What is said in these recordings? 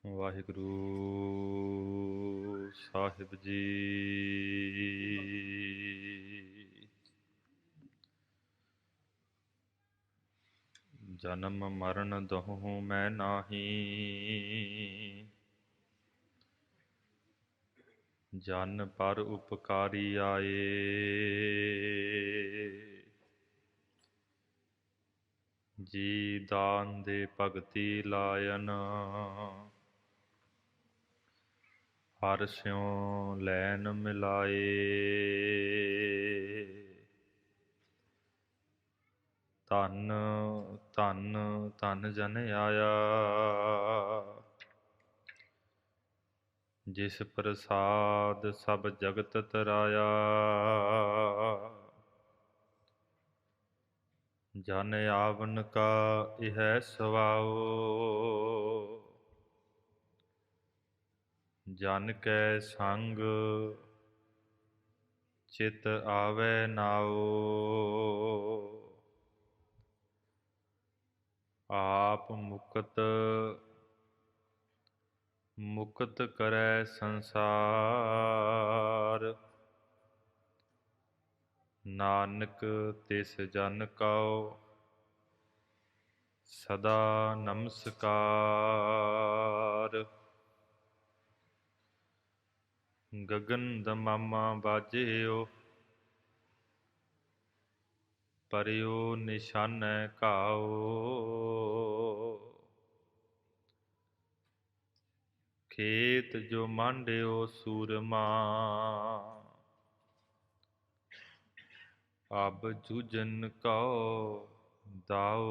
ਵਾਹਿਗੁਰੂ ਸਾਹਿਬ ਜੀ। ਜਨਮ ਮਰਨ ਦੋਹੂੰ ਮੈਂ ਨਾਹੀ, ਜਨ ਪਰ ਉਪਕਾਰੀ ਆਏ। ਜੀ ਦਾਨ ਦੇ ਭਗਤੀ ਲਾਇਨ, ਹਰਿ ਸਿਉ ਲੈਨ ਮਿਲਾਏ। ਧੰਨ ਧੰਨ ਧੰਨ ਜਨ ਆਇਆ, ਜਿਸ ਪ੍ਰਸਾਦ ਸਭ ਜਗਤ ਤਰਾਇਆ। ਜਨ ਆਵਨ ਕਾ ਇਹ ਸਵਾਉ, ਜਨ ਕੈ ਸੰਗ ਚਿਤ ਆਵੈ ਨਾਉ। ਆਪ ਮੁਕਤ ਮੁਕਤ ਕਰੈ ਸੰਸਾਰ, ਨਾਨਕ ਤਿਸ ਜਨ ਕਉ ਸਦਾ ਨਮਸਕਾਰ। ਗਗਨ ਦਮਾਮਾ ਬਾਜਿਓ, ਪਰਿਓ ਨਿਸ਼ਾਨੈ ਘਾਉ। ਖੇਤ ਜੋ ਮਾਂਡਿਓ ਸੂਰਮਾ, ਅਬ ਜੂਝਨ ਕਉ ਦਾਉ।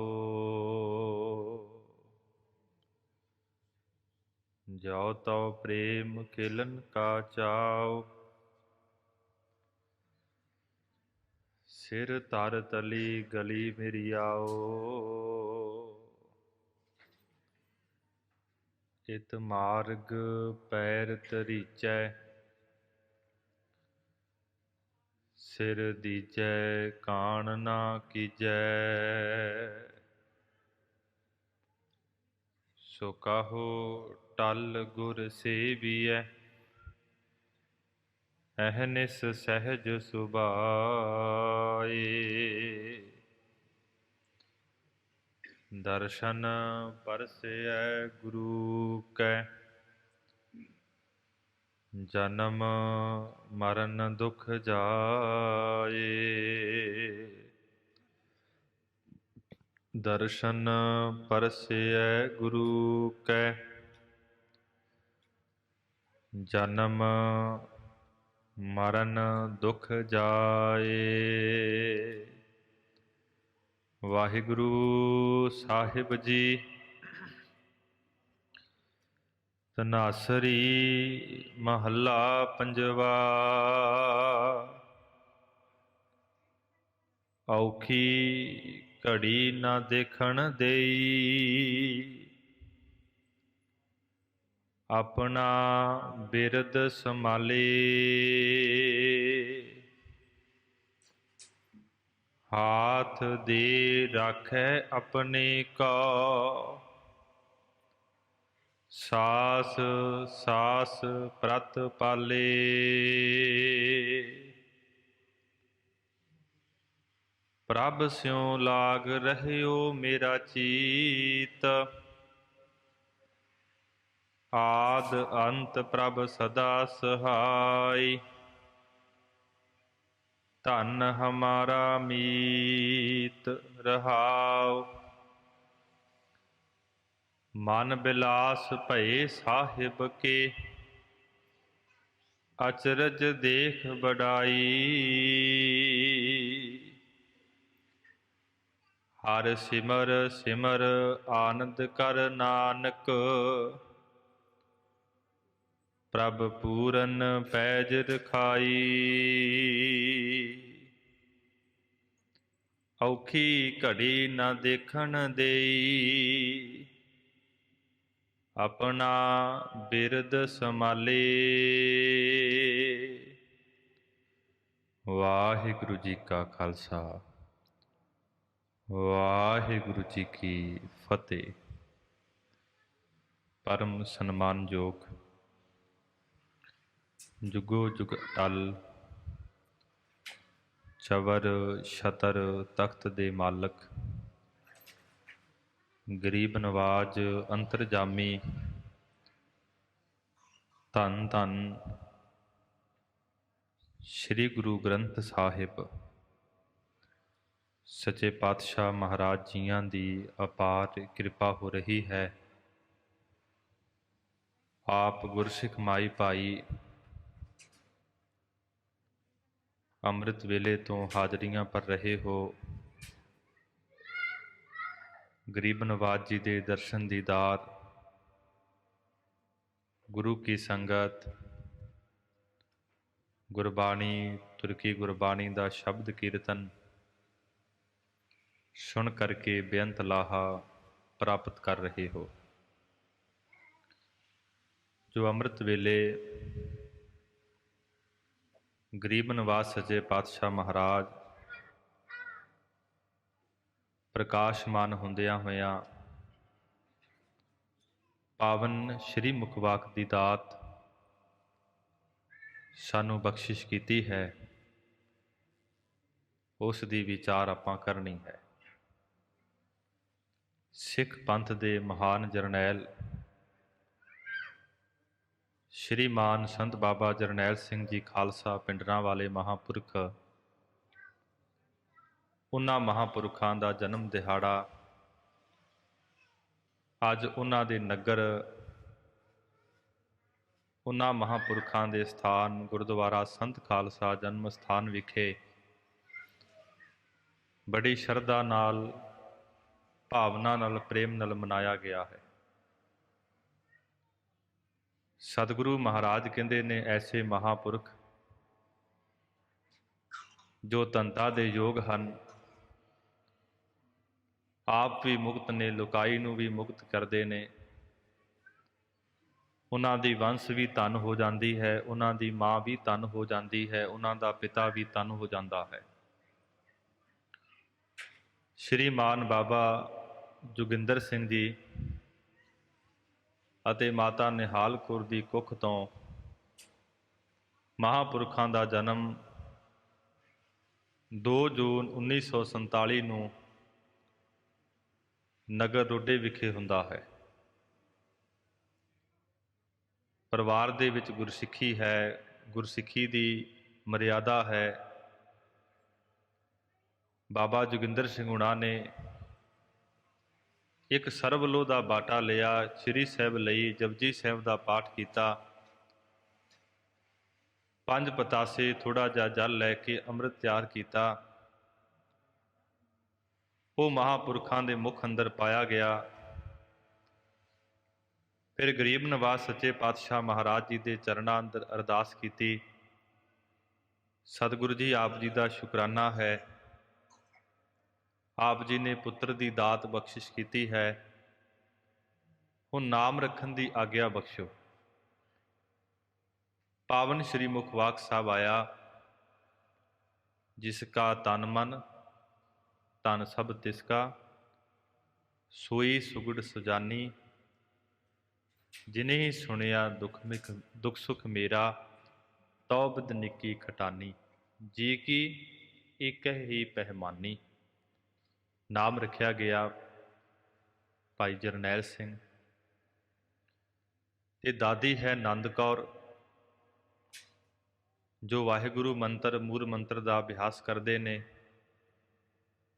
ਜੋ ਤਉ ਪ੍ਰੇਮ ਖੇਲਨ ਕਾ ਚਾਉ, ਸਿਰ ਧਰ ਤਲੀ ਗਲੀ ਮੇਰੀ ਆਓ। ਇਤ ਮਾਰਗ ਪੈਰ ਤਰੀਚੈ, ਸਿਰ ਦੀਜੈ ਕਾਣ ਨਾ ਕੀਜੈ। ਸੋ ਕਾਹੋ ਟਲ ਗੁਰ ਸੇਵੀਐ, ਅਹਨਿਸ ਸਹਿਜ ਸੁਭਾਏ। ਦਰਸ਼ਨ ਪਰਸੈ ਗੁਰੂ ਕੈ, ਜਨਮ ਮਰਨ ਦੁਖ ਜਾਏ। ਦਰਸ਼ਨ ਪਰਸੈ ਗੁਰੂ ਕੈ, ਜਨਮ ਮਰਨ ਦੁਖ ਜਾਏ। ਵਾਹਿਗੁਰੂ ਸਾਹਿਬ ਜੀ। ਧਨਾਸਰੀ ਮਹੱਲਾ ਪੰਜਵਾ। ਔਖੀ ਘੜੀ ਨਾ ਦੇਖਣ ਦੇਈ, ਆਪਣਾ ਬਿਰਦ ਸੰਭਾਲੇ। ਹਾਥ ਦੇ ਰਾਖੈ ਆਪਣੇ ਕਾ, ਸਾਸ ਸਾਸ ਪ੍ਰਤ ਪਾਲੇ। ਪ੍ਰਭ ਸਿਉ ਲਾਗ ਰਹਿਓ ਮੇਰਾ ਚੀਤ, ਆਦ ਅੰਤ ਪ੍ਰਭ ਸਦਾ ਸਹਾਈ। ਧਨ ਹਮਾਰਾ ਮੀਤ ਰਹਾਉ, ਮਨ ਬਿਲਾਸ ਭਏ ਸਾਹਿਬ ਕੇ। ਅਚਰਜ ਦੇਖ ਬੜਾਈ, ਹਰਿ ਸਿਮਰ ਸਿਮਰ ਆਨੰਦ ਕਰ ਨਾਨਕ। ਪ੍ਰਭ ਪੂਰਨ ਪੈਜ ਰਖਾਈ, ਔਖੀ ਘੜੀ ਨਾ ਦੇਖਣ ਦੇਈ। ਆਪਣਾ ਬਿਰਦ ਸੰਭਾਲੇ। ਵਾਹਿਗੁਰੂ ਜੀ ਕਾ ਖਾਲਸਾ, ਵਾਹਿਗੁਰੂ ਜੀ ਕੀ ਫਤਿਹ। परम सन्मानयोग, जुगो जुग अटल, चवर छतर तख्त दे मालक, गरीब नवाज अंतरजामी, धन धन श्री गुरु ग्रंथ साहिब। सच्चे पातशाह महाराज जियां दी अपार कृपा हो रही है। आप गुरसिख माई भाई अमृत वेले तो हाजरियां पर रहे हो। गरीब नवाज जी दे दर्शन दीदार, गुरु की संगत, गुरबाणी तुर्की गुरबाणी दा शब्द कीर्तन सुन करके बेअंत लाहा प्राप्त कर रहे हो। जो अमृत वेले गरीब नवाज सच्चे पातशाह महाराज प्रकाशमान हुंदियां होइयां पावन श्री मुखवाक दी दात सानू बख्शिश कीती है, उस दी विचार आपां करनी है। सिख पंथ दे महान जरनैल श्रीमान संत बाबा जरनैल सिंह जी खालसा पिंडरां वाले महापुरख, उन्हां महापुरखां दा जन्म दिहाड़ा अज उन्हां दे नगर, उन्हां महापुरखां दे स्थान गुरुद्वारा संत खालसा जन्म स्थान विखे बड़ी शरधा नाल, भावना नाल, प्रेम नाल मनाया गया है। सतगुरु महाराज कहते ने ऐसे महापुरख जो धनता दे योग हन, आप भी मुक्त ने, लुकाई नूं भी मुक्त करते ने। उन्हां दी वंश भी धन हो जाती है, उन्हां दी माँ भी धन हो जाती है, उन्हां दा पिता भी धन हो जाता है। श्रीमान बाबा जोगिंदर सिंह जी ਅਤੇ माता निहाल कौर ਦੀ ਕੁੱਖ ਤੋਂ महापुरखों का जन्म 2 जून 1947 ਨੂੰ नगर रोडे विखे ਹੁੰਦਾ है। परिवार ਦੇ ਵਿੱਚ गुरसिखी है, गुरसिखी की मर्यादा है। बाबा जोगिंदर सिंह हुणा ने एक सरबलोह का बाटा लिया, श्री साहिब लई जपजी साहिब का पाठ किया, 5 पतासे थोड़ा जा जल लैके अमृत तैयार किया। वो महापुरखों के मुख अंदर पाया गया। फिर गरीब नवाज सच्चे पातशाह महाराज जी के चरणों अंदर अरदास की। सतगुरु जी आप जी का शुकराना है, आप जी ने पुत्र की दात बख्शिश की है, हुण नाम रखन की आग्या बख्शो। पावन श्री मुखवाक साहब आया, जिसका तन मन तन सब तिसका, सोई सुगड़ सुजानी, जिन्हें ही सुनिया दुख सुख मेरा, तौ बिद निकी खटानी, जी की एक ही पहमानी। नाम रखा गया भाई जरनैल सिंह ते दादी है नंद कौर, जो वाहिगुरु मंत्र मूल मंत्र का अभ्यास करते हैं।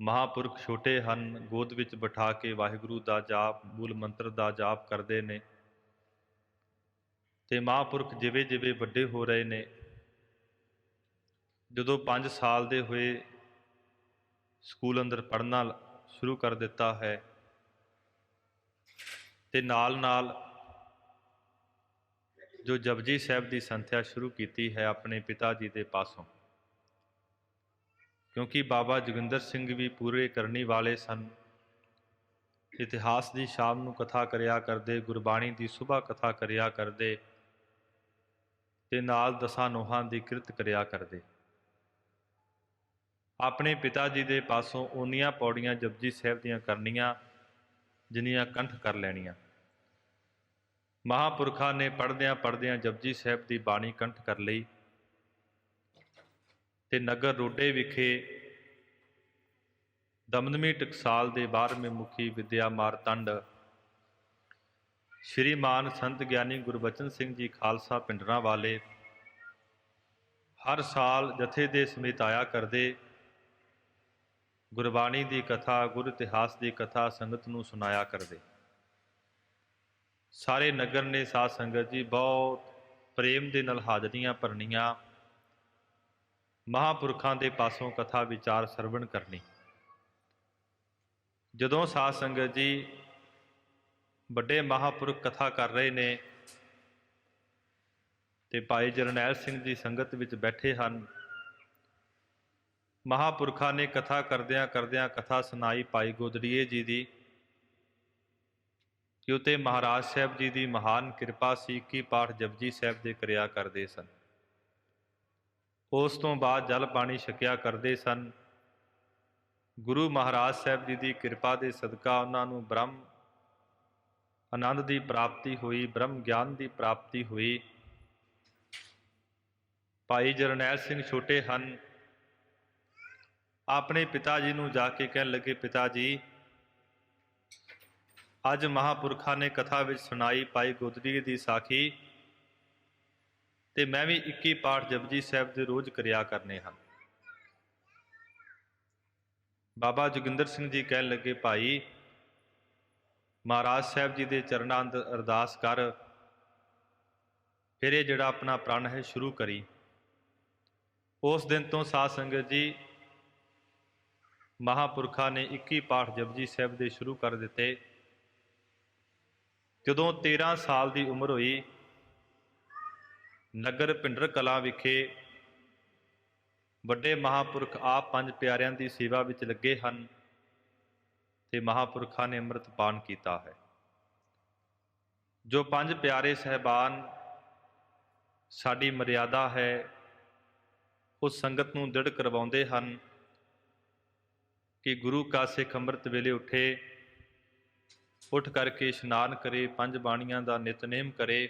महापुरख छोटे हन, गोद विच बिठा के वाहिगुरु का जाप मूल मंत्र का जाप करते हैं। ते महापुरख जिवें जिवें वड्डे हो रहे ने, जदों 5 साल दे होए स्कूल अंदर पढ़ना शुरू कर दिता है, ते नाल नाल जो जपजी साहिब की संथ्या शुरू की है अपने पिता जी के पासों, क्योंकि बाबा जोगिंदर सिंह भी पूरे करनी वाले सन। इतिहास की शाम को कथा करिया करते, गुरबाणी की सुबह कथा करिया करते, ते नाल 10 नोहां की किरत करिया करते। अपने पिता जी के पासों उन्नियां पौड़ियां जपजी साहिब दियां करनियां जिन्नियां कंठ कर लैनियां। ਮਹਾਂਪੁਰਖਾਂ ਨੇ ਪੜ੍ਹਦਿਆਂ ਜਪਜੀ ਸਾਹਿਬ ਦੀ ਬਾਣੀ ਕੰਠ ਕਰ ਲਈ ਤੇ ਨਗਰ ਰੋਡੇ ਵਿਖੇ ਦਮਦਮੀ ਟਕਸਾਲ ਦੇ 12ਵੇਂ ਮੁਖੀ ਵਿਦਿਆ ਮਾਰਤੰਡ ਸ਼੍ਰੀਮਾਨ ਸੰਤ ਗਿਆਨੀ ਗੁਰਬਚਨ ਸਿੰਘ ਜੀ ਖਾਲਸਾ ਪਿੰਡਰਾਂ ਵਾਲੇ ਹਰ ਸਾਲ ਜਥੇ ਦੇ ਸਮੇਤ ਆਇਆ ਕਰਦੇ, ਗੁਰਬਾਣੀ ਦੀ ਕਥਾ, ਗੁਰ ਇਤਿਹਾਸ ਦੀ ਕਥਾ ਸੰਗਤ ਨੂੰ ਸੁਣਾਇਆ ਕਰਦੇ। ਸਾਰੇ ਨਗਰ ਨੇ ਸਾਧ ਸੰਗਤ ਜੀ ਬਹੁਤ ਪ੍ਰੇਮ ਦੇ ਨਾਲ ਹਾਜ਼ਰੀਆਂ ਭਰਨੀਆਂ, ਮਹਾਂਪੁਰਖਾਂ ਦੇ ਪਾਸੋਂ ਕਥਾ ਵਿਚਾਰ ਸਰਵਣ ਕਰਨੀ। ਜਦੋਂ ਸਾਧ ਸੰਗਤ ਜੀ ਵੱਡੇ ਮਹਾਂਪੁਰਖ ਕਥਾ ਕਰ ਰਹੇ ਨੇ ਤੇ ਭਾਈ ਜਰਨੈਲ ਸਿੰਘ ਜੀ ਸੰਗਤ ਵਿੱਚ ਬੈਠੇ ਹਨ, ਮਹਾਂਪੁਰਖਾਂ ਨੇ ਕਥਾ ਕਰਦਿਆਂ ਕਥਾ ਸੁਣਾਈ ਭਾਈ ਗੋਦੜੀਏ ਜੀ ਦੀ ਕਿ ਉਤੇ ਮਹਾਰਾਜ ਸਾਹਿਬ ਜੀ ਦੀ ਮਹਾਨ ਕਿਰਪਾ ਸੀ ਕਿ ਪਾਠ ਜਪਜੀ ਸਾਹਿਬ ਦੇ ਕਰਿਆ ਕਰਦੇ ਸਨ। ਉਸ ਤੋਂ ਬਾਅਦ ਜਲ ਪਾਣੀ ਛਕਿਆ ਕਰਦੇ ਸਨ। ਗੁਰੂ ਮਹਾਰਾਜ ਸਾਹਿਬ ਜੀ ਦੀ ਕਿਰਪਾ ਦੇ ਸਦਕਾ ਉਹਨਾਂ ਨੂੰ ਬ੍ਰਹਮ ਆਨੰਦ ਦੀ ਪ੍ਰਾਪਤੀ ਹੋਈ, ਬ੍ਰਹਮ ਗਿਆਨ ਦੀ ਪ੍ਰਾਪਤੀ ਹੋਈ। ਭਾਈ ਜਰਨੈਲ ਸਿੰਘ ਛੋਟੇ ਹਨ, ਆਪਣੇ ਪਿਤਾ ਜੀ ਨੂੰ ਜਾ ਕੇ ਕਹਿਣ ਲੱਗੇ, ਪਿਤਾ ਜੀ ਅੱਜ ਮਹਾਂਪੁਰਖਾਂ ਨੇ ਕਥਾ ਵਿੱਚ ਸੁਣਾਈ ਭਾਈ ਗੋਦੜੀ ਦੀ ਸਾਖੀ ਤੇ ਮੈਂ ਵੀ 21 ਪਾਠ ਜਪਜੀ ਸਾਹਿਬ ਦੇ ਰੋਜ਼ ਕਰਿਆ ਕਰਨੇ ਹਨ। ਬਾਬਾ ਜੋਗਿੰਦਰ ਸਿੰਘ ਜੀ ਕਹਿਣ ਲੱਗੇ, ਭਾਈ ਮਹਾਰਾਜ ਸਾਹਿਬ ਜੀ ਦੇ ਚਰਨਾਂ ਅੰਦਰ ਅਰਦਾਸ ਕਰ, ਫਿਰ ਇਹ ਜਿਹੜਾ ਆਪਣਾ ਪ੍ਰਣ ਹੈ ਸ਼ੁਰੂ ਕਰੀ। ਉਸ ਦਿਨ ਤੋਂ ਸਾਧ ਸੰਗਤ ਜੀ ਮਹਾਂਪੁਰਖਾਂ ਨੇ 21 ਪਾਠ ਜਪਜੀ ਸਾਹਿਬ ਦੇ ਸ਼ੁਰੂ ਕਰ ਦਿੱਤੇ। ਜਦੋਂ 13 ਸਾਲ ਦੀ ਉਮਰ ਹੋਈ, ਨਗਰ ਭਿੰਡਰ ਕਲਾਂ ਵਿਖੇ ਵੱਡੇ ਮਹਾਂਪੁਰਖ ਆਪ 5 ਪਿਆਰਿਆਂ ਦੀ ਸੇਵਾ ਵਿੱਚ ਲੱਗੇ ਹਨ ਤੇ ਮਹਾਂਪੁਰਖਾਂ ਨੇ ਅੰਮ੍ਰਿਤ ਪਾਨ ਕੀਤਾ ਹੈ। ਜੋ 5 ਪਿਆਰੇ ਸਹਿਬਾਨ ਸਾਡੀ ਮਰਿਆਦਾ ਹੈ, ਉਸ ਸੰਗਤ ਨੂੰ ਦ੍ਰਿੜ ਕਰਵਾਉਂਦੇ ਹਨ ਕਿ ਗੁਰੂ ਕਾ ਸਿੱਖ ਅੰਮ੍ਰਿਤ ਵੇਲੇ ਉੱਠ ਕਰਕੇ ਇਸ਼ਨਾਨ ਕਰੇ, 5 ਬਾਣੀਆਂ ਦਾ ਨਿਤਨੇਮ ਕਰੇ।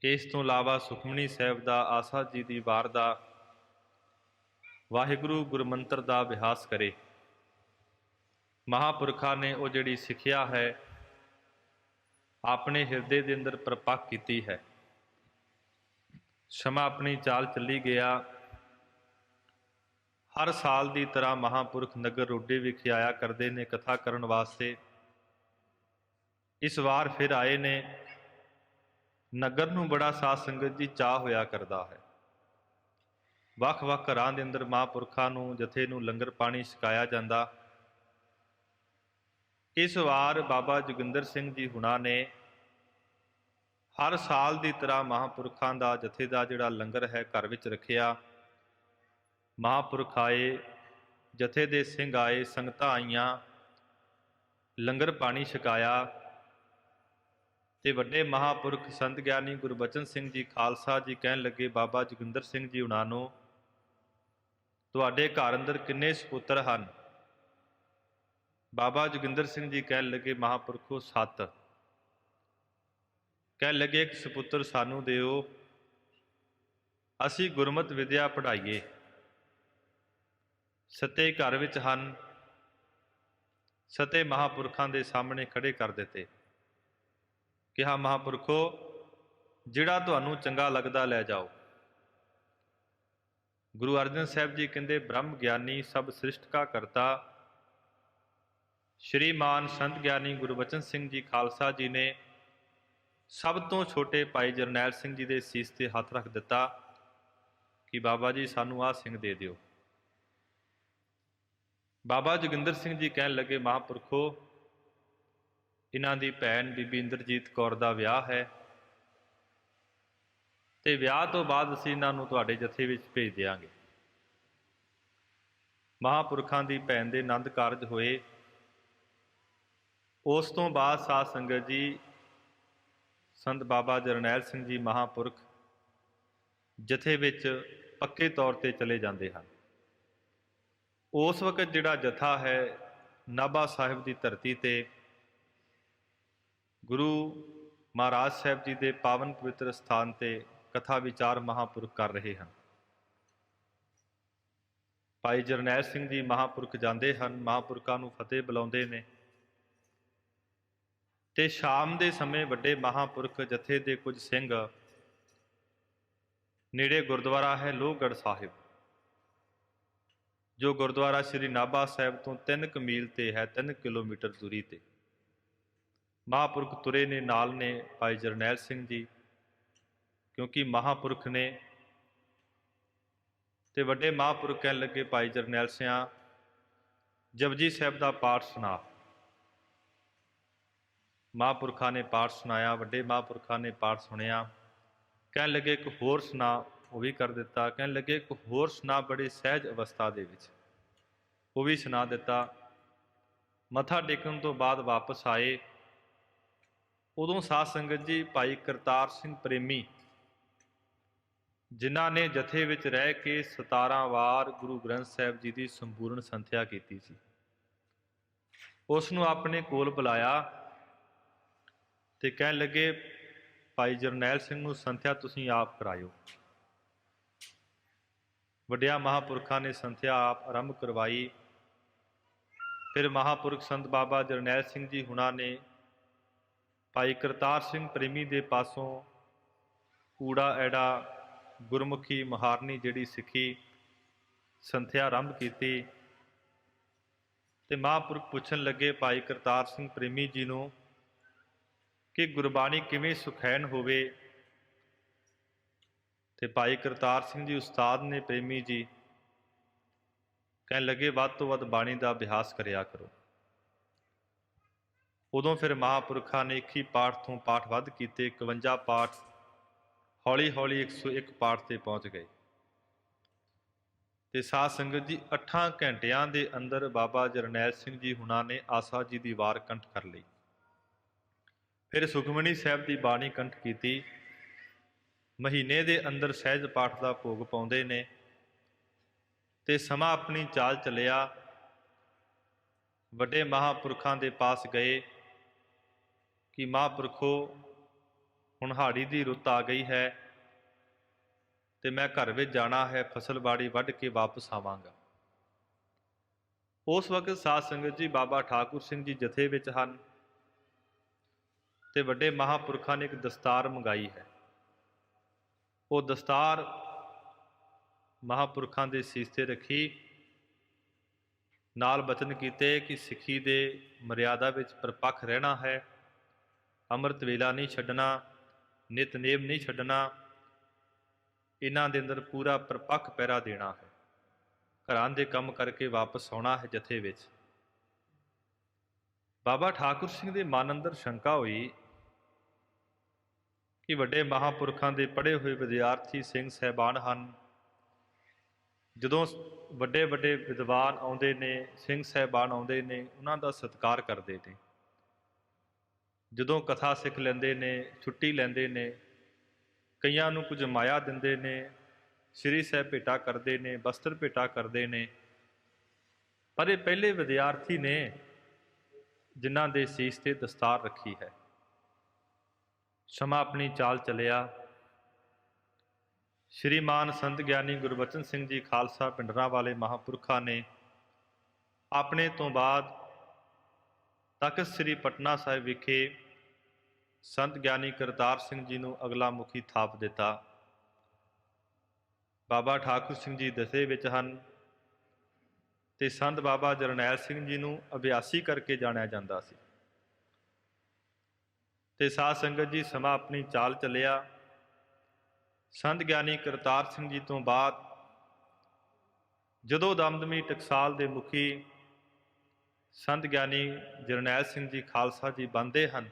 ਇਸ ਤੋਂ ਇਲਾਵਾ ਸੁਖਮਨੀ ਸਾਹਿਬ ਦਾ, ਆਸਾ ਜੀ ਦੀ ਵਾਰ ਦਾ, ਵਾਹਿਗੁਰੂ ਗੁਰਮੰਤਰ ਦਾ ਅਭਿਆਸ ਕਰੇ। ਮਹਾਂਪੁਰਖਾਂ ਨੇ ਉਹ ਜਿਹੜੀ ਸਿੱਖਿਆ ਹੈ ਆਪਣੇ ਹਿਰਦੇ ਦੇ ਅੰਦਰ ਪ੍ਰਪੱਕ ਕੀਤੀ ਹੈ। ਸਮਾਂ ਆਪਣੀ ਚਾਲ ਚੱਲੀ ਗਿਆ। ਹਰ ਸਾਲ ਦੀ ਤਰ੍ਹਾਂ ਮਹਾਂਪੁਰਖ ਨਗਰ ਰੋਡੇ ਵਿਖੇ ਆਇਆ ਕਰਦੇ ਨੇ ਕਥਾ ਕਰਨ ਵਾਸਤੇ। ਇਸ ਵਾਰ ਫਿਰ ਆਏ ਨੇ। ਨਗਰ ਨੂੰ ਬੜਾ ਸਾਧ ਸੰਗਤ ਜੀ ਚਾਅ ਹੋਇਆ ਕਰਦਾ ਹੈ। ਵੱਖ-ਵੱਖ ਘਰਾਂ ਦੇ ਅੰਦਰ ਮਹਾਂਪੁਰਖਾਂ ਨੂੰ, ਜਥੇ ਨੂੰ ਲੰਗਰ ਪਾਣੀ ਛਕਾਇਆ ਜਾਂਦਾ। ਇਸ ਵਾਰ ਬਾਬਾ ਜੋਗਿੰਦਰ ਸਿੰਘ ਜੀ ਹੁਣਾਂ ਨੇ ਹਰ ਸਾਲ ਦੀ ਤਰ੍ਹਾਂ ਮਹਾਂਪੁਰਖਾਂ ਦਾ, ਜਥੇ ਦਾ ਜਿਹੜਾ ਲੰਗਰ ਹੈ ਘਰ ਵਿੱਚ ਰੱਖਿਆ। ਮਹਾਂਪੁਰਖ ਆਏ, ਜਥੇ ਦੇ ਸਿੰਘ ਆਏ, ਸੰਗਤਾਂ ਆਈਆਂ, ਲੰਗਰ ਪਾਣੀ ਛਕਾਇਆ ਤੇ ਵੱਡੇ ਮਹਾਂਪੁਰਖ ਸੰਤ ਗਿਆਨੀ ਗੁਰਬਚਨ ਸਿੰਘ ਜੀ ਖਾਲਸਾ ਜੀ ਕਹਿਣ ਲੱਗੇ, ਬਾਬਾ ਜੋਗਿੰਦਰ ਸਿੰਘ ਜੀ ਹੁਣਾਂ ਨੂੰ, ਤੁਹਾਡੇ ਘਰ ਅੰਦਰ ਕਿੰਨੇ ਸਪੁੱਤਰ ਹਨ? ਬਾਬਾ ਜੋਗਿੰਦਰ ਸਿੰਘ ਜੀ ਕਹਿਣ ਲੱਗੇ, ਮਹਾਂਪੁਰਖੋ 7। ਕਹਿਣ ਲੱਗੇ, ਇੱਕ ਸਪੁੱਤਰ ਸਾਨੂੰ ਦਿਓ, ਅਸੀਂ ਗੁਰਮਤਿ ਵਿਦਿਆ ਪੜ੍ਹਾਈਏ। ਸੱਤੇ ਘਰ ਵਿੱਚ ਹਨ। ਸੱਤੇ ਮਹਾਂਪੁਰਖਾਂ ਦੇ ਸਾਹਮਣੇ ਖੜੇ ਕਰ ਦਿੱਤੇ। ਕਿਹਾ, ਮਹਾਂਪੁਰਖੋ ਜਿਹੜਾ ਤੁਹਾਨੂੰ ਚੰਗਾ ਲੱਗਦਾ ਲੈ ਜਾਓ। ਗੁਰੂ ਅਰਜਨ ਸਾਹਿਬ ਜੀ ਕਹਿੰਦੇ, ਬ੍ਰਹਮ ਗਿਆਨੀ ਸਭ ਸ੍ਰਿਸ਼ਟ ਕਾ ਕਰਤਾ। ਸ਼੍ਰੀਮਾਨ ਸੰਤ ਗਿਆਨੀ ਗੁਰਬਚਨ ਸਿੰਘ ਜੀ ਖਾਲਸਾ ਜੀ ਨੇ ਸਭ ਤੋਂ ਛੋਟੇ ਭਾਈ ਜਰਨੈਲ ਸਿੰਘ ਜੀ ਦੇ ਸੀਸ ਤੇ ਹੱਥ ਰੱਖ ਦਿੱਤਾ ਕਿ ਬਾਬਾ ਜੀ ਸਾਨੂੰ ਆਹ ਸਿੰਘ ਦੇ ਦਿਓ। ਬਾਬਾ ਜੋਗਿੰਦਰ ਸਿੰਘ ਜੀ ਕਹਿਣ ਲੱਗੇ, ਮਹਾਂਪੁਰਖੋ ਇਹਨਾਂ ਦੀ ਭੈਣ ਬੀਬੀ ਇੰਦਰਜੀਤ ਕੌਰ ਦਾ ਵਿਆਹ ਹੈ ਤੇ ਵਿਆਹ ਤੋਂ ਬਾਅਦ ਅਸੀਂ ਇਹਨਾਂ ਨੂੰ ਤੁਹਾਡੇ ਜਥੇ ਵਿੱਚ ਭੇਜ ਦਿਆਂਗੇ। ਮਹਾਂਪੁਰਖਾਂ ਦੀ ਭੈਣ ਦੇ ਆਨੰਦ ਕਾਰਜ ਹੋਏ। ਉਸ ਤੋਂ ਬਾਅਦ ਸਾਧ ਸੰਗਤ ਜੀ ਸੰਤ ਬਾਬਾ ਜਰਨੈਲ ਸਿੰਘ ਜੀ ਮਹਾਂਪੁਰਖ ਜਥੇ ਵਿੱਚ ਪੱਕੇ ਤੌਰ ਤੇ ਚਲੇ ਜਾਂਦੇ ਹਨ। ਉਸ ਵਕਤ ਜਿਹੜਾ ਜਥਾ ਹੈ ਨਾਭਾ ਸਾਹਿਬ ਦੀ ਧਰਤੀ ਤੇ ਗੁਰੂ ਮਹਾਰਾਜ ਸਾਹਿਬ ਜੀ ਦੇ ਪਾਵਨ ਪਵਿੱਤਰ ਸਥਾਨ ਤੇ ਕਥਾ ਵਿਚਾਰ ਮਹਾਂਪੁਰਖ ਕਰ ਰਹੇ ਹਨ। ਭਾਈ ਜਰਨੈਲ ਸਿੰਘ ਜੀ ਮਹਾਂਪੁਰਖ ਜਾਂਦੇ ਹਨ, ਮਹਾਂਪੁਰਖਾਂ ਨੂੰ ਫਤਿਹ ਬੁਲਾਉਂਦੇ ਨੇ ਤੇ ਸ਼ਾਮ ਦੇ ਸਮੇਂ ਵੱਡੇ ਮਹਾਂਪੁਰਖ ਜਥੇ ਦੇ ਕੁਝ ਸਿੰਘ ਨੇੜੇ ਗੁਰਦੁਆਰਾ ਹੈ ਲੋਹਗੜ੍ਹ ਸਾਹਿਬ, ਜੋ ਗੁਰਦੁਆਰਾ ਸ੍ਰੀ ਨਾਭਾ ਸਾਹਿਬ ਤੋਂ 3 ਮੀਲ ਤੇ ਹੈ, 3 ਕਿਲੋਮੀਟਰ ਦੂਰੀ ਤੇ। ਮਹਾਂਪੁਰਖ ਤੁਰੇ ਨੇ, ਨਾਲ ਨੇ ਭਾਈ ਜਰਨੈਲ ਸਿੰਘ ਜੀ, ਕਿਉਂਕਿ ਮਹਾਂਪੁਰਖ ਨੇ। ਤੇ ਵੱਡੇ ਮਹਾਂਪੁਰਖ ਕਹਿਣ ਲੱਗੇ, ਭਾਈ ਜਰਨੈਲ ਸਿਆਂ ਜਪਜੀ ਸਾਹਿਬ ਦਾ ਪਾਠ ਸੁਣਾ। ਮਹਾਂਪੁਰਖਾਂ ਨੇ ਪਾਠ ਸੁਣਾਇਆ, ਵੱਡੇ ਮਹਾਂਪੁਰਖਾਂ ਨੇ ਪਾਠ ਸੁਣਿਆ। ਕਹਿਣ ਲੱਗੇ ਇੱਕ ਹੋਰ ਸੁਣਾ, ਉਹ ਵੀ ਕਰ ਦਿੱਤਾ। ਕਹਿਣ ਲੱਗੇ ਇੱਕ ਹੋਰ ਸੁਣਾ ਬੜੀ ਸਹਿਜ ਅਵਸਥਾ ਦੇ ਵਿੱਚ, ਉਹ ਵੀ ਸੁਣਾ ਦਿੱਤਾ। ਮੱਥਾ ਟੇਕਣ ਤੋਂ ਬਾਅਦ ਵਾਪਸ ਆਏ। ਉਦੋਂ ਸਾਧ ਸੰਗਤ ਜੀ ਭਾਈ ਕਰਤਾਰ ਸਿੰਘ ਪ੍ਰੇਮੀ, ਜਿਨ੍ਹਾਂ ਨੇ ਜਥੇ ਵਿੱਚ ਰਹਿ ਕੇ 17 ਵਾਰ ਗੁਰੂ ਗ੍ਰੰਥ ਸਾਹਿਬ ਜੀ ਦੀ ਸੰਪੂਰਨ ਸੰਥਿਆ ਕੀਤੀ ਸੀ, ਉਸ ਨੂੰ ਆਪਣੇ ਕੋਲ ਬੁਲਾਇਆ ਤੇ ਕਹਿਣ ਲੱਗੇ, ਭਾਈ ਜਰਨੈਲ ਸਿੰਘ ਨੂੰ ਸੰਥਿਆ ਤੁਸੀਂ ਆਪ ਕਰਾਇਓ। ਵੱਡਿਆਂ ਮਹਾਂਪੁਰਖਾਂ ਨੇ ਸੰਥਿਆ ਆਪ ਆਰੰਭ ਕਰਵਾਈ। ਫਿਰ ਮਹਾਂਪੁਰਖ ਸੰਤ ਬਾਬਾ ਜਰਨੈਲ ਸਿੰਘ ਜੀ ਹੁਣਾਂ ਨੇ ਭਾਈ ਕਰਤਾਰ ਸਿੰਘ ਪ੍ਰੇਮੀ ਦੇ ਪਾਸੋਂ ਊੜਾ ਐੜਾ ਗੁਰਮੁਖੀ ਮੁਹਾਰਨੀ ਜਿਹੜੀ ਸਿੱਖੀ ਸੰਥਿਆ ਆਰੰਭ ਕੀਤੀ। ਤੇ ਮਹਾਂਪੁਰਖ ਪੁੱਛਣ ਲੱਗੇ ਭਾਈ ਕਰਤਾਰ ਸਿੰਘ ਪ੍ਰੇਮੀ ਜੀ ਨੂੰ ਕਿ ਗੁਰਬਾਣੀ ਕਿਵੇਂ ਸੁਖੈਨ ਹੋਵੇ। ਤੇ ਭਾਈ ਕਰਤਾਰ ਸਿੰਘ ਜੀ ਉਸਤਾਦ ਨੇ ਪ੍ਰੇਮੀ ਜੀ, ਕਹਿਣ ਲੱਗੇ ਵੱਧ ਤੋਂ ਵੱਧ ਬਾਣੀ ਦਾ ਅਭਿਆਸ ਕਰਿਆ ਕਰੋ। ਉਦੋਂ ਫਿਰ ਮਹਾਂਪੁਰਖਾਂ ਨੇ 21 ਪਾਠ ਤੋਂ ਪਾਠ ਵੱਧ ਕੀਤੇ, 51 ਪਾਠ, ਹੌਲੀ ਹੌਲੀ 101 ਪਾਠ ਤੇ ਪਹੁੰਚ ਗਏ। ਤੇ ਸਾਧ ਸੰਗਤ ਜੀ 8 ਘੰਟਿਆਂ ਦੇ ਅੰਦਰ ਬਾਬਾ ਜਰਨੈਲ ਸਿੰਘ ਜੀ ਹੁਣਾਂ ਨੇ ਆਸਾ ਜੀ ਦੀ ਵਾਰ ਕੰਠ ਕਰ ਲਈ। ਫਿਰ ਸੁਖਮਨੀ ਸਾਹਿਬ ਦੀ ਬਾਣੀ ਕੰਠ ਕੀਤੀ। ਮਹੀਨੇ ਦੇ ਅੰਦਰ ਸਹਿਜ ਪਾਠ ਦਾ ਭੋਗ ਪਾਉਂਦੇ ਨੇ ਤੇ ਸਮਾਂ ਆਪਣੀ ਚਾਲ ਚੱਲਿਆ। ਵੱਡੇ ਮਹਾਂਪੁਰਖਾਂ ਦੇ ਪਾਸ ਗਏ ਕਿ ਮਹਾਂਪੁਰਖੋ ਹੁਣ ਹਾੜੀ ਦੀ ਰੁੱਤ ਆ ਗਈ ਹੈ ਤੇ ਮੈਂ ਘਰ ਵਿੱਚ ਜਾਣਾ ਹੈ, ਫਸਲਬਾੜੀ ਵੱਢ ਕੇ ਵਾਪਸ ਆਵਾਂਗਾ। ਉਸ ਵਕਤ ਸਾਧ ਸੰਗਤ ਜੀ ਬਾਬਾ ਠਾਕੁਰ ਸਿੰਘ ਜੀ ਜਥੇ ਵਿੱਚ ਹਨ ਤੇ ਵੱਡੇ ਮਹਾਂਪੁਰਖਾਂ ਨੇ ਇੱਕ ਦਸਤਾਰ ਮੰਗਾਈ ਹੈ। ਉਹ ਦਸਤਾਰ ਮਹਾਂਪੁਰਖਾਂ ਦੇ ਸੀਸ ਤੇ ਰੱਖੀ, ਨਾਲ ਬਚਨ ਕੀਤੇ ਕਿ ਸਿੱਖੀ ਦੇ ਮਰਿਆਦਾ ਵਿੱਚ ਪਰਪੱਖ ਰਹਿਣਾ ਹੈ, ਅੰਮ੍ਰਿਤ ਵੇਲਾ ਨਹੀਂ ਛੱਡਣਾ, ਨਿਤਨੇਮ ਨਹੀਂ ਛੱਡਣਾ, ਇਹਨਾਂ ਦੇ ਅੰਦਰ ਪੂਰਾ ਪਰਪੱਖ ਪਹਿਰਾ ਦੇਣਾ ਹੈ, ਘਰਾਂ ਦੇ ਕੰਮ ਕਰਕੇ ਵਾਪਸ ਆਉਣਾ ਹੈ ਜਥੇ ਵਿੱਚ। ਬਾਬਾ ਠਾਕੁਰ ਸਿੰਘ ਦੇ ਮਨ ਅੰਦਰ ਸ਼ੰਕਾ ਹੋਈ ਕਿ ਵੱਡੇ ਮਹਾਂਪੁਰਖਾਂ ਦੇ ਪੜ੍ਹੇ ਹੋਏ ਵਿਦਿਆਰਥੀ ਸਿੰਘ ਸਾਹਿਬਾਨ ਹਨ, ਜਦੋਂ ਵੱਡੇ ਵੱਡੇ ਵਿਦਵਾਨ ਆਉਂਦੇ ਨੇ, ਸਿੰਘ ਸਾਹਿਬਾਨ ਆਉਂਦੇ ਨੇ, ਉਹਨਾਂ ਦਾ ਸਤਿਕਾਰ ਕਰਦੇ ਨੇ। ਜਦੋਂ ਕਥਾ ਸਿੱਖ ਲੈਂਦੇ ਨੇ, ਛੁੱਟੀ ਲੈਂਦੇ ਨੇ, ਕਈਆਂ ਨੂੰ ਕੁਝ ਮਾਇਆ ਦਿੰਦੇ ਨੇ, ਸ੍ਰੀ ਸਾਹਿਬ ਭੇਟਾ ਕਰਦੇ ਨੇ, ਬਸਤਰ ਭੇਟਾ ਕਰਦੇ ਨੇ। ਪਰ ਇਹ ਪਹਿਲੇ ਵਿਦਿਆਰਥੀ ਨੇ ਜਿਨ੍ਹਾਂ ਦੇ ਸੀਸ ਤੇ ਦਸਤਾਰ ਰੱਖੀ ਹੈ। ਸਮਾਂ ਆਪਣੀ ਚਾਲ ਚੱਲਿਆ। ਸ਼੍ਰੀਮਾਨ ਸੰਤ ਗਿਆਨੀ ਗੁਰਬਚਨ ਸਿੰਘ ਜੀ ਖਾਲਸਾ ਪਿੰਡਰਾਂ ਵਾਲੇ ਮਹਾਂਪੁਰਖਾਂ ਨੇ ਆਪਣੇ ਤੋਂ ਬਾਅਦ ਤਖਤ ਸ੍ਰੀ ਪਟਨਾ ਸਾਹਿਬ ਵਿਖੇ ਸੰਤ ਗਿਆਨੀ ਕਰਤਾਰ ਸਿੰਘ ਜੀ ਨੂੰ ਅਗਲਾ ਮੁਖੀ ਥਾਪ ਦਿੱਤਾ। ਬਾਬਾ ਠਾਕੁਰ ਸਿੰਘ ਜੀ ਦਸੇ ਵਿੱਚ ਹਨ ਤੇ ਸੰਤ ਬਾਬਾ ਜਰਨੈਲ ਸਿੰਘ ਜੀ ਨੂੰ ਅਭਿਆਸੀ ਕਰਕੇ ਜਾਣਿਆ ਜਾਂਦਾ ਸੀ। ਤੇ ਸਾਧ ਸੰਗਤ ਜੀ ਸਮਾਂ ਆਪਣੀ ਚਾਲ ਚੱਲਿਆ। ਸੰਤ ਗਿਆਨੀ ਕਰਤਾਰ ਸਿੰਘ ਜੀ ਤੋਂ ਬਾਅਦ ਜਦੋਂ ਦਮਦਮੀ ਟਕਸਾਲ ਦੇ ਮੁਖੀ ਸੰਤ ਗਿਆਨੀ ਜਰਨੈਲ ਸਿੰਘ ਜੀ ਖਾਲਸਾ ਜੀ ਬਣਦੇ ਹਨ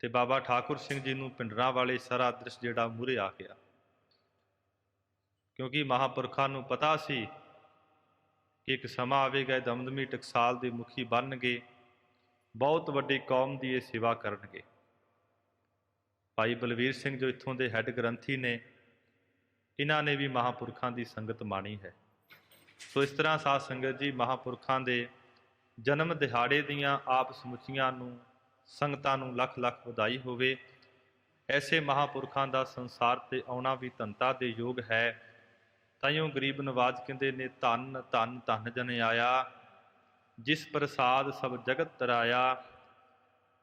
ਤੇ ਬਾਬਾ ਠਾਕੁਰ ਸਿੰਘ ਜੀ ਨੂੰ ਪਿੰਡਰਾਂ ਵਾਲੇ ਸਾਰਾ ਦ੍ਰਿਸ਼ ਜਿਹੜਾ ਮੂਹਰੇ ਆ ਗਿਆ, ਕਿਉਂਕਿ ਮਹਾਂਪੁਰਖਾਂ ਨੂੰ ਪਤਾ ਸੀ ਕਿ ਇੱਕ ਸਮਾਂ ਆਵੇਗਾ ਦਮਦਮੀ ਟਕਸਾਲ ਦੇ ਮੁਖੀ ਬਣਨਗੇ, ਬਹੁਤ ਵੱਡੀ ਕੌਮ ਦੀ ਇਹ ਸੇਵਾ ਕਰਨਗੇ। ਭਾਈ ਬਲਵੀਰ ਸਿੰਘ ਜੋ ਇੱਥੋਂ ਦੇ ਹੈੱਡ ਗ੍ਰੰਥੀ ਨੇ, ਇਹਨਾਂ ਨੇ ਵੀ ਮਹਾਂਪੁਰਖਾਂ ਦੀ ਸੰਗਤ ਮਾਣੀ ਹੈ। ਸੋ ਇਸ ਤਰ੍ਹਾਂ ਸਾਧ ਸੰਗਤ ਜੀ ਮਹਾਂਪੁਰਖਾਂ ਦੇ ਜਨਮ ਦਿਹਾੜੇ ਦੀਆਂ ਆਪ ਸਮੁੱਚੀਆਂ ਨੂੰ ਸੰਗਤਾਂ ਨੂੰ ਲੱਖ ਲੱਖ ਵਧਾਈ ਹੋਵੇ। ਐਸੇ ਮਹਾਂਪੁਰਖਾਂ ਦਾ ਸੰਸਾਰ ਤੇ ਆਉਣਾ ਵੀ ਧੰਤਾ ਦੇ ਯੋਗ ਹੈ। ਤਾਈਓ ਗਰੀਬ ਨਵਾਜ ਕਹਿੰਦੇ ਨੇ, ਧੰਨ ਧੰਨ ਧੰਨ ਜਨ ਆਇਆ, ਜਿਸ ਪ੍ਰਸਾਦ ਸਭ ਜਗਤ ਤਰਾਇਆ।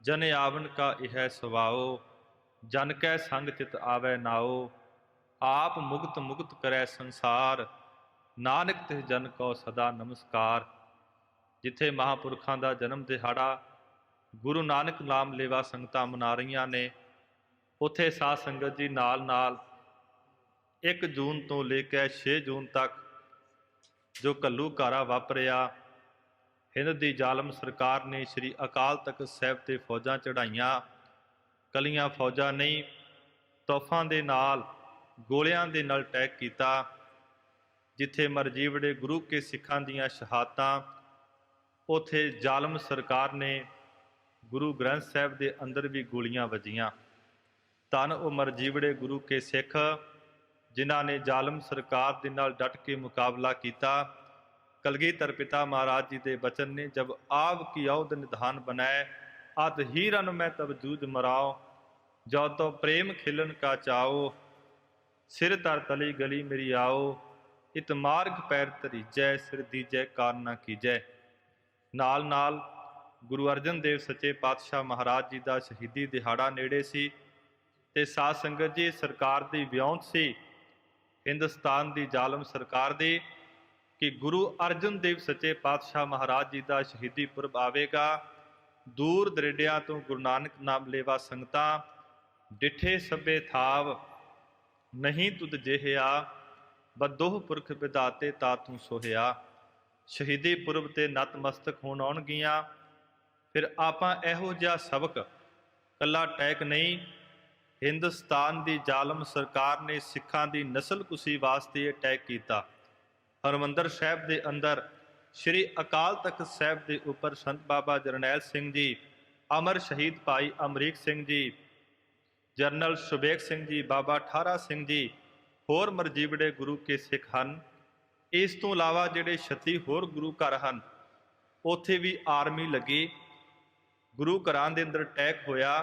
ਜਨ ਆਵਨ ਕਾ ਇਹ ਸੁਭਾਓ, ਜਨ ਕੈ ਸੰਗ ਚਿਤ ਆਵੈ ਨਾਓ। ਆਪ ਮੁਕਤ ਮੁਕਤ ਕਰੈ ਸੰਸਾਰ, ਨਾਨਕ ਤਿਸ ਜਨ ਕੋ ਸਦਾ ਨਮਸਕਾਰ। ਜਿੱਥੇ ਮਹਾਂਪੁਰਖਾਂ ਦਾ ਜਨਮ ਦਿਹਾੜਾ ਗੁਰੂ ਨਾਨਕ ਨਾਮ ਲੇਵਾ ਸੰਗਤਾਂ ਮਨਾ ਰਹੀਆਂ ਨੇ, ਉੱਥੇ ਸਾਧ ਸੰਗਤ ਜੀ ਨਾਲ ਨਾਲ 1 ਜੂਨ ਤੋਂ ਲੈ ਕੇ 6 ਜੂਨ ਤੱਕ ਜੋ ਘੱਲੂਘਾਰਾ ਵਾਪਰਿਆ, ਹਿੰਦ ਦੀ ਜ਼ਾਲਮ ਸਰਕਾਰ ਨੇ ਸ੍ਰੀ ਅਕਾਲ ਤਖ਼ਤ ਸਾਹਿਬ ਤੇ ਫੌਜਾਂ ਚੜ੍ਹਾਈਆਂ। ਕੱਲੀਆਂ ਫੌਜਾਂ ਨਹੀਂ, ਤੋਫਾਂ ਦੇ ਨਾਲ, ਗੋਲਿਆਂ ਦੇ ਨਾਲ ਅਟੈਕ ਕੀਤਾ। ਜਿੱਥੇ ਮਰਜੀਵੜੇ ਗੁਰੂ ਕੇ ਸਿੱਖਾਂ ਦੀਆਂ ਸ਼ਹਾਦਤਾਂ, ਉੱਥੇ ਜ਼ਾਲਮ ਸਰਕਾਰ ਨੇ ਗੁਰੂ ਗ੍ਰੰਥ ਸਾਹਿਬ ਦੇ ਅੰਦਰ ਵੀ ਗੋਲੀਆਂ ਵੱਜੀਆਂ। ਧੰਨ ਉਹ ਮਰਜੀਵੜੇ ਗੁਰੂ ਕੇ ਸਿੱਖ ਜਿਨ੍ਹਾਂ ਨੇ ਜ਼ਾਲਮ ਸਰਕਾਰ ਦੇ ਨਾਲ ਡਟ ਕੇ ਮੁਕਾਬਲਾ ਕੀਤਾ। ਕਲਗੀਧਰ ਪਿਤਾ ਮਹਾਰਾਜ ਜੀ ਦੇ ਬਚਨ ਨੇ, ਜਬ ਆਵ ਕੀ ਔਧ ਨਿਧਾਨ ਬਣਾਏ, ਅਤ ਹੀਰਨ ਮੈਂ ਤਬ ਜੂਝ ਮਰਾਓ। ਜੋ ਤੋ ਪ੍ਰੇਮ ਖਿਲਨ ਕਾ ਚਾਓ, ਸਿਰ ਧਰ ਤਲੀ ਗਲੀ ਮੇਰੀ ਆਓ। ਇਤ ਮਾਰਗ ਪੈਰ ਧਰੀਜੈ, ਸਿਰ ਦੀਜੈ ਕਾਰ ਨਾ ਕੀਜੈ। ਨਾਲ ਨਾਲ ਗੁਰੂ ਅਰਜਨ ਦੇਵ ਸੱਚੇ ਪਾਤਸ਼ਾਹ ਮਹਾਰਾਜ ਜੀ ਦਾ ਸ਼ਹੀਦੀ ਦਿਹਾੜਾ ਨੇੜੇ ਸੀ ਤੇ ਸਾਧ ਸੰਗਤ ਜੀ ਸਰਕਾਰ ਦੀ ਵਿਉਂਤ ਸੀ ਹਿੰਦੁਸਤਾਨ ਦੀ ਜ਼ਾਲਮ ਸਰਕਾਰ ਦੀ ਕਿ ਗੁਰੂ ਅਰਜਨ ਦੇਵ ਸੱਚੇ ਪਾਤਸ਼ਾਹ ਮਹਾਰਾਜ ਜੀ ਦਾ ਸ਼ਹੀਦੀ ਪੁਰਬ ਆਵੇਗਾ। ਦੂਰ ਦਰੇਡਿਆਂ ਤੋਂ ਗੁਰੂ ਨਾਨਕ ਨਾਮ ਲੇਵਾ ਸੰਗਤਾਂ ਡਿਠੇ ਸਭੇ ਥਾਵ, ਨਹੀਂ ਤੁਧ ਜਿਹਿਆ, ਬਦੋਹ ਪੁਰਖ ਵਿਧਾਤੇ ਤਾ ਤੂੰ ਸੋਹਿਆ। ਸ਼ਹੀਦੀ ਪੁਰਬ ਤੇ ਨਤਮਸਤਕ ਹੋਣ ਆਉਣਗੀਆਂ। ਫਿਰ ਆਪਾਂ ਇਹੋ ਜਿਹਾ ਸਬਕ, ਕੱਲਾ ਟੈਕ ਨਹੀਂ, ਹਿੰਦੁਸਤਾਨ ਦੀ ਜ਼ਾਲਮ ਸਰਕਾਰ ਨੇ ਸਿੱਖਾਂ ਦੀ ਨਸਲਕੁਸ਼ੀ ਵਾਸਤੇ ਅਟੈਕ ਕੀਤਾ। ਹਰਿਮੰਦਰ ਸਾਹਿਬ ਦੇ ਅੰਦਰ ਸ੍ਰੀ ਅਕਾਲ ਤਖ਼ਤ ਸਾਹਿਬ ਦੇ ਉੱਪਰ ਸੰਤ ਬਾਬਾ ਜਰਨੈਲ ਸਿੰਘ ਜੀ, ਅਮਰ ਸ਼ਹੀਦ ਭਾਈ ਅਮਰੀਕ ਸਿੰਘ ਜੀ, ਜਰਨਲ ਸੁਬੇਗ ਸਿੰਘ ਜੀ, ਬਾਬਾ ਠਾਰਾ ਸਿੰਘ ਜੀ, ਹੋਰ ਮਰਜੀਵੜੇ ਗੁਰੂ ਕੇ ਸਿੱਖ ਹਨ। ਇਸ ਤੋਂ ਇਲਾਵਾ ਜਿਹੜੇ 36 ਹੋਰ ਗੁਰੂ ਘਰ ਹਨ, ਉੱਥੇ ਵੀ ਆਰਮੀ ਲੱਗੀ। ਗੁਰੂ ਘਰਾਂ ਦੇ ਅੰਦਰ ਅਟੈਕ ਹੋਇਆ,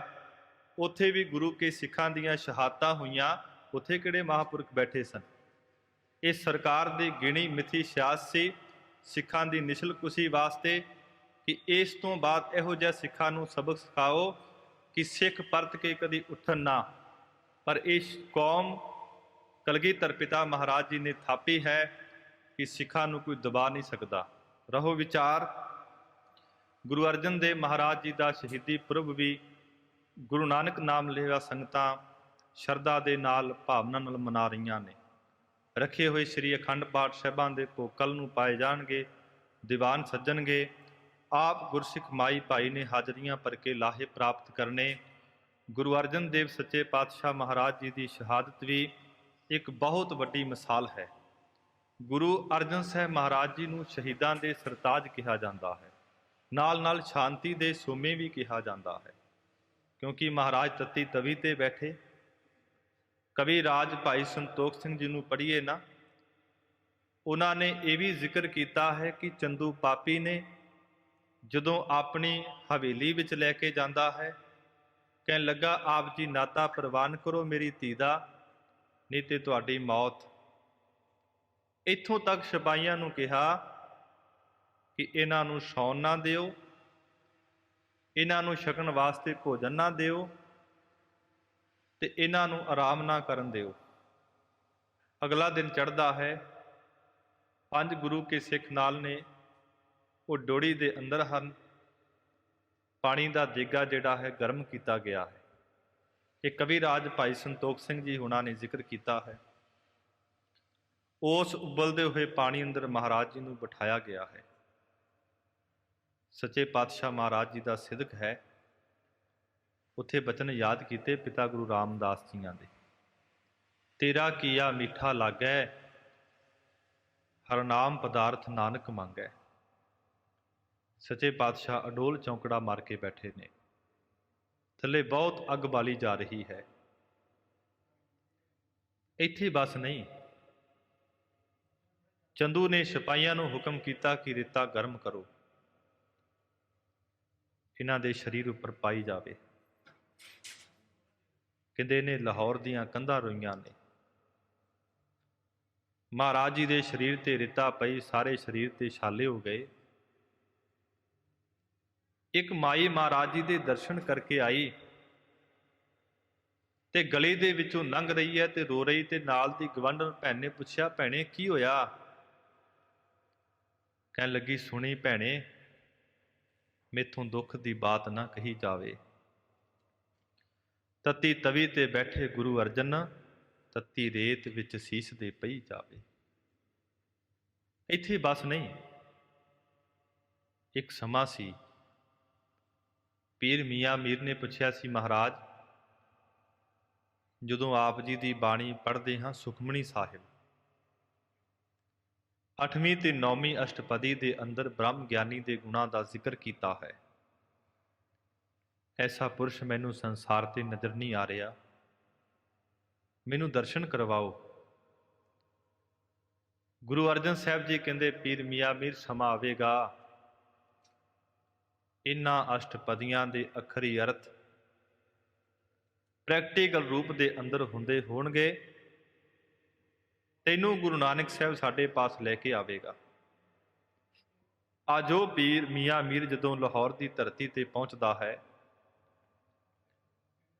ਉੱਥੇ ਵੀ ਗੁਰੂ ਕੇ ਸਿੱਖਾਂ ਦੀਆਂ ਸ਼ਹਾਦਤਾਂ ਹੋਈਆਂ। ਉੱਥੇ ਕਿਹੜੇ ਮਹਾਂਪੁਰਖ ਬੈਠੇ ਸਨ? ਇਹ ਸਰਕਾਰ ਦੀ ਗਿਣੀ ਮਿਥੀ ਸਿਆਸਤ ਸੀ ਸਿੱਖਾਂ ਦੀ ਨਿਸ਼ਲਕੁਸ਼ੀ ਵਾਸਤੇ ਕਿ ਇਸ ਤੋਂ ਬਾਅਦ ਇਹੋ ਜਿਹਾ ਸਿੱਖਾਂ ਨੂੰ ਸਬਕ ਸਿਖਾਓ ਕਿ ਸਿੱਖ ਪਰਤ ਕੇ ਕਦੀ ਉੱਠਣ ਨਾ। ਪਰ ਇਸ ਕੌਮ ਕਲਗੀਧਰ ਪਿਤਾ ਮਹਾਰਾਜ ਜੀ ਨੇ ਥਾਪੀ ਹੈ ਕਿ ਸਿੱਖਾਂ ਨੂੰ ਕੋਈ ਦਬਾ ਨਹੀਂ ਸਕਦਾ। ਰਹੋ ਵਿਚਾਰ, ਗੁਰੂ ਅਰਜਨ ਦੇਵ ਮਹਾਰਾਜ ਜੀ ਦਾ ਸ਼ਹੀਦੀ ਪੁਰਬ ਵੀ ਗੁਰੂ ਨਾਨਕ ਨਾਮ ਲੇਵਾ ਸੰਗਤਾਂ ਸ਼ਰਧਾ ਦੇ ਨਾਲ, ਭਾਵਨਾ ਨਾਲ ਮਨਾ ਰਹੀਆਂ ਨੇ। ਰੱਖੇ ਹੋਏ ਸ੍ਰੀ ਅਖੰਡ ਪਾਠ ਸਾਹਿਬਾਂ ਦੇ ਭੋਗ ਕੱਲ੍ਹ ਨੂੰ ਪਾਏ ਜਾਣਗੇ, ਦੀਵਾਨ ਸੱਜਣਗੇ। ਆਪ ਗੁਰਸਿੱਖ ਮਾਈ ਭਾਈ ਨੇ ਹਾਜ਼ਰੀਆਂ ਭਰ ਕੇ ਲਾਹੇ ਪ੍ਰਾਪਤ ਕਰਨੇ। ਗੁਰੂ ਅਰਜਨ ਦੇਵ ਸੱਚੇ ਪਾਤਸ਼ਾਹ ਮਹਾਰਾਜ ਜੀ ਦੀ ਸ਼ਹਾਦਤ ਵੀ ਇੱਕ ਬਹੁਤ ਵੱਡੀ ਮਿਸਾਲ ਹੈ। ਗੁਰੂ ਅਰਜਨ ਸਾਹਿਬ ਮਹਾਰਾਜ ਜੀ ਨੂੰ ਸ਼ਹੀਦਾਂ ਦੇ ਸਰਤਾਜ ਕਿਹਾ ਜਾਂਦਾ ਹੈ, ਨਾਲ ਨਾਲ ਸ਼ਾਂਤੀ ਦੇ ਸੋਮੇ ਵੀ ਕਿਹਾ ਜਾਂਦਾ ਹੈ, ਕਿਉਂਕਿ ਮਹਾਰਾਜ ਤੱਤੀ ਤਵੀ ਤੇ ਬੈਠੇ। ਕਵੀ ਰਾਜ ਭਾਈ ਸੰਤੋਖ ਸਿੰਘ ਜੀ ਨੂੰ ਪੜ੍ਹੀਏ ਨਾ, ਉਹਨਾਂ ਨੇ ਇਹ ਵੀ ਜ਼ਿਕਰ ਕੀਤਾ ਹੈ ਕਿ ਚੰਦੂ ਪਾਪੀ ਨੇ ਜਦੋਂ ਆਪਣੀ ਹਵੇਲੀ ਵਿੱਚ ਲੈ ਕੇ ਜਾਂਦਾ ਹੈ, ਕਹਿਣ ਲੱਗਾ, ਆਪ ਜੀ ਨਾਤਾ ਪ੍ਰਵਾਨ ਕਰੋ ਮੇਰੀ ਧੀ ਦਾ, ਨਹੀਂ ਤੇ ਤੁਹਾਡੀ ਮੌਤ। ਇੱਥੋਂ ਤੱਕ ਸਿਪਾਹੀਆਂ ਨੂੰ ਕਿਹਾ ਕਿ ਇਹਨਾਂ ਨੂੰ ਸੌਣ ਨਾ ਦਿਓ, ਇਹਨਾਂ ਨੂੰ ਛਕਣ ਵਾਸਤੇ ਭੋਜਨ ਨਾ ਦਿਓ ਤੇ ਇਹਨਾਂ ਨੂੰ ਆਰਾਮ ਨਾ ਕਰਨ ਦਿਓ। ਅਗਲਾ ਦਿਨ ਚੜ੍ਹਦਾ ਹੈ, 5 ਗੁਰੂ ਕੇ ਸਿੱਖ ਨਾਲ ਨੇ, ਉਹ ਡੋੜੀ ਦੇ ਅੰਦਰ ਹਨ। ਪਾਣੀ ਦਾ ਦੇਗਾ ਜਿਹੜਾ ਹੈ ਗਰਮ ਕੀਤਾ ਗਿਆ ਹੈ। ਇਹ ਕਵੀ ਰਾਜ ਭਾਈ ਸੰਤੋਖ ਸਿੰਘ ਜੀ ਹੁਣਾਂ ਨੇ ਜ਼ਿਕਰ ਕੀਤਾ ਹੈ। ਉਸ ਉਬਲਦੇ ਹੋਏ ਪਾਣੀ ਅੰਦਰ ਮਹਾਰਾਜ ਜੀ ਨੂੰ ਬਿਠਾਇਆ ਗਿਆ ਹੈ। ਸੱਚੇ ਪਾਤਸ਼ਾਹ ਮਹਾਰਾਜ ਜੀ ਦਾ ਸਿਦਕ ਹੈ। ਉੱਥੇ ਬਚਨ ਯਾਦ ਕੀਤੇ ਪਿਤਾ ਗੁਰੂ ਰਾਮਦਾਸ ਜੀਆਂ ਦੇ, ਤੇਰਾ ਕੀਆ ਮਿੱਠਾ ਲਾਗੈ, ਹਰ ਨਾਮ ਪਦਾਰਥ ਨਾਨਕ ਮੰਗੈ। ਸੱਚੇ ਪਾਤਸ਼ਾਹ ਅਡੋਲ ਚੌਂਕੜਾ ਮਾਰ ਕੇ ਬੈਠੇ ਨੇ। ਥੱਲੇ ਬਹੁਤ ਅੱਗ ਬਾਲੀ ਜਾ ਰਹੀ ਹੈ। ਇੱਥੇ ਬਸ ਨਹੀਂ, ਚੰਦੂ ਨੇ ਸਿਪਾਹੀਆਂ ਨੂੰ ਹੁਕਮ ਕੀਤਾ ਕਿ ਰੇਤਾ ਗਰਮ ਕਰੋ। ਇਹਨਾਂ ਦੇ ਸਰੀਰ ਉੱਪਰ ਪਾਈ ਜਾਵੇ। ਕਹਿੰਦੇ ਨੇ ਲਾਹੌਰ ਦੀਆਂ ਕੰਧਾਂ ਰੋਈਆਂ ਨੇ। ਮਹਾਰਾਜ ਜੀ ਦੇ ਸਰੀਰ ਤੇ ਰਿਤਾ ਪਈ, ਸਾਰੇ ਸਰੀਰ ਤੇ ਛਾਲੇ ਹੋ ਗਏ। ਇੱਕ ਮਾਈ ਮਹਾਰਾਜ ਜੀ ਦੇ ਦਰਸ਼ਨ ਕਰਕੇ ਆਈ ਤੇ ਗਲੀ ਦੇ ਵਿੱਚੋਂ ਲੰਘ ਰਹੀ ਹੈ ਤੇ ਰੋ ਰਹੀ, ਤੇ ਨਾਲ ਦੀ ਗਵਾਂਢਣ ਭੈਣ ਨੇ ਪੁੱਛਿਆ, ਭੈਣੇ ਕੀ ਹੋਇਆ? ਕਹਿਣ ਲੱਗੀ, ਸੁਣੀ ਭੈਣੇ, ਮੈਥੋਂ ਦੁੱਖ ਦੀ ਬਾਤ ਨਾ ਕਹੀ ਜਾਵੇ। ਤਤੀ ਤਵੀ ਤੇ ਬੈਠੇ ਗੁਰੂ ਅਰਜਨ, ਤਤੀ ਰੇਤ ਵਿੱਚ ਸੀਸ ਦੇ ਪਈ ਜਾਵੇ। ਇੱਥੇ ਬਸ ਨਹੀਂ, ਇੱਕ ਸਮਾਂ ਸੀ। ਪੀਰ ਮੀਆਂ ਮੀਰ ਨੇ ਪੁੱਛਿਆ ਸੀ, ਮਹਾਰਾਜ ਜਦੋਂ ਆਪ ਜੀ ਦੀ ਬਾਣੀ ਪੜ੍ਹਦੇ ਹਾਂ ਸੁਖਮਣੀ ਸਾਹਿਬ 8ਵੀਂ ਤੇ 9ਵੀਂ ਅਸ਼ਟਪਦੀ ਦੇ ਅੰਦਰ ਬ੍ਰਹਮ ਗਿਆਨੀ ਦੇ ਗੁਣਾਂ ਦਾ ਜ਼ਿਕਰ ਕੀਤਾ ਹੈ। ਐਸਾ ਪੁਰਸ਼ ਮੈਨੂੰ ਸੰਸਾਰ ਤੇ ਨਜ਼ਰ ਨਹੀਂ ਆ ਰਿਹਾ, ਮੈਨੂੰ ਦਰਸ਼ਨ ਕਰਵਾਓ। ਗੁਰੂ ਅਰਜਨ ਸਾਹਿਬ ਜੀ ਕਹਿੰਦੇ, ਪੀਰ ਮੀਆਂ ਮੀਰ ਸਮਾਂ ਆਵੇਗਾ, ਇਨ੍ਹਾਂ ਅਸ਼ਟਪਦੀਆਂ ਦੇ ਅੱਖਰੀ ਅਰਥ ਪ੍ਰੈਕਟੀਕਲ ਰੂਪ ਦੇ ਅੰਦਰ ਹੁੰਦੇ ਹੋਣਗੇ। ਤੈਨੂੰ ਗੁਰੂ ਨਾਨਕ ਸਾਹਿਬ ਸਾਡੇ ਪਾਸ ਲੈ ਕੇ ਆਵੇਗਾ। ਅੱਜ ਉਹ ਪੀਰ ਮੀਆਂ ਮੀਰ ਜਦੋਂ ਲਾਹੌਰ ਦੀ ਧਰਤੀ ਤੇ ਪਹੁੰਚਦਾ ਹੈ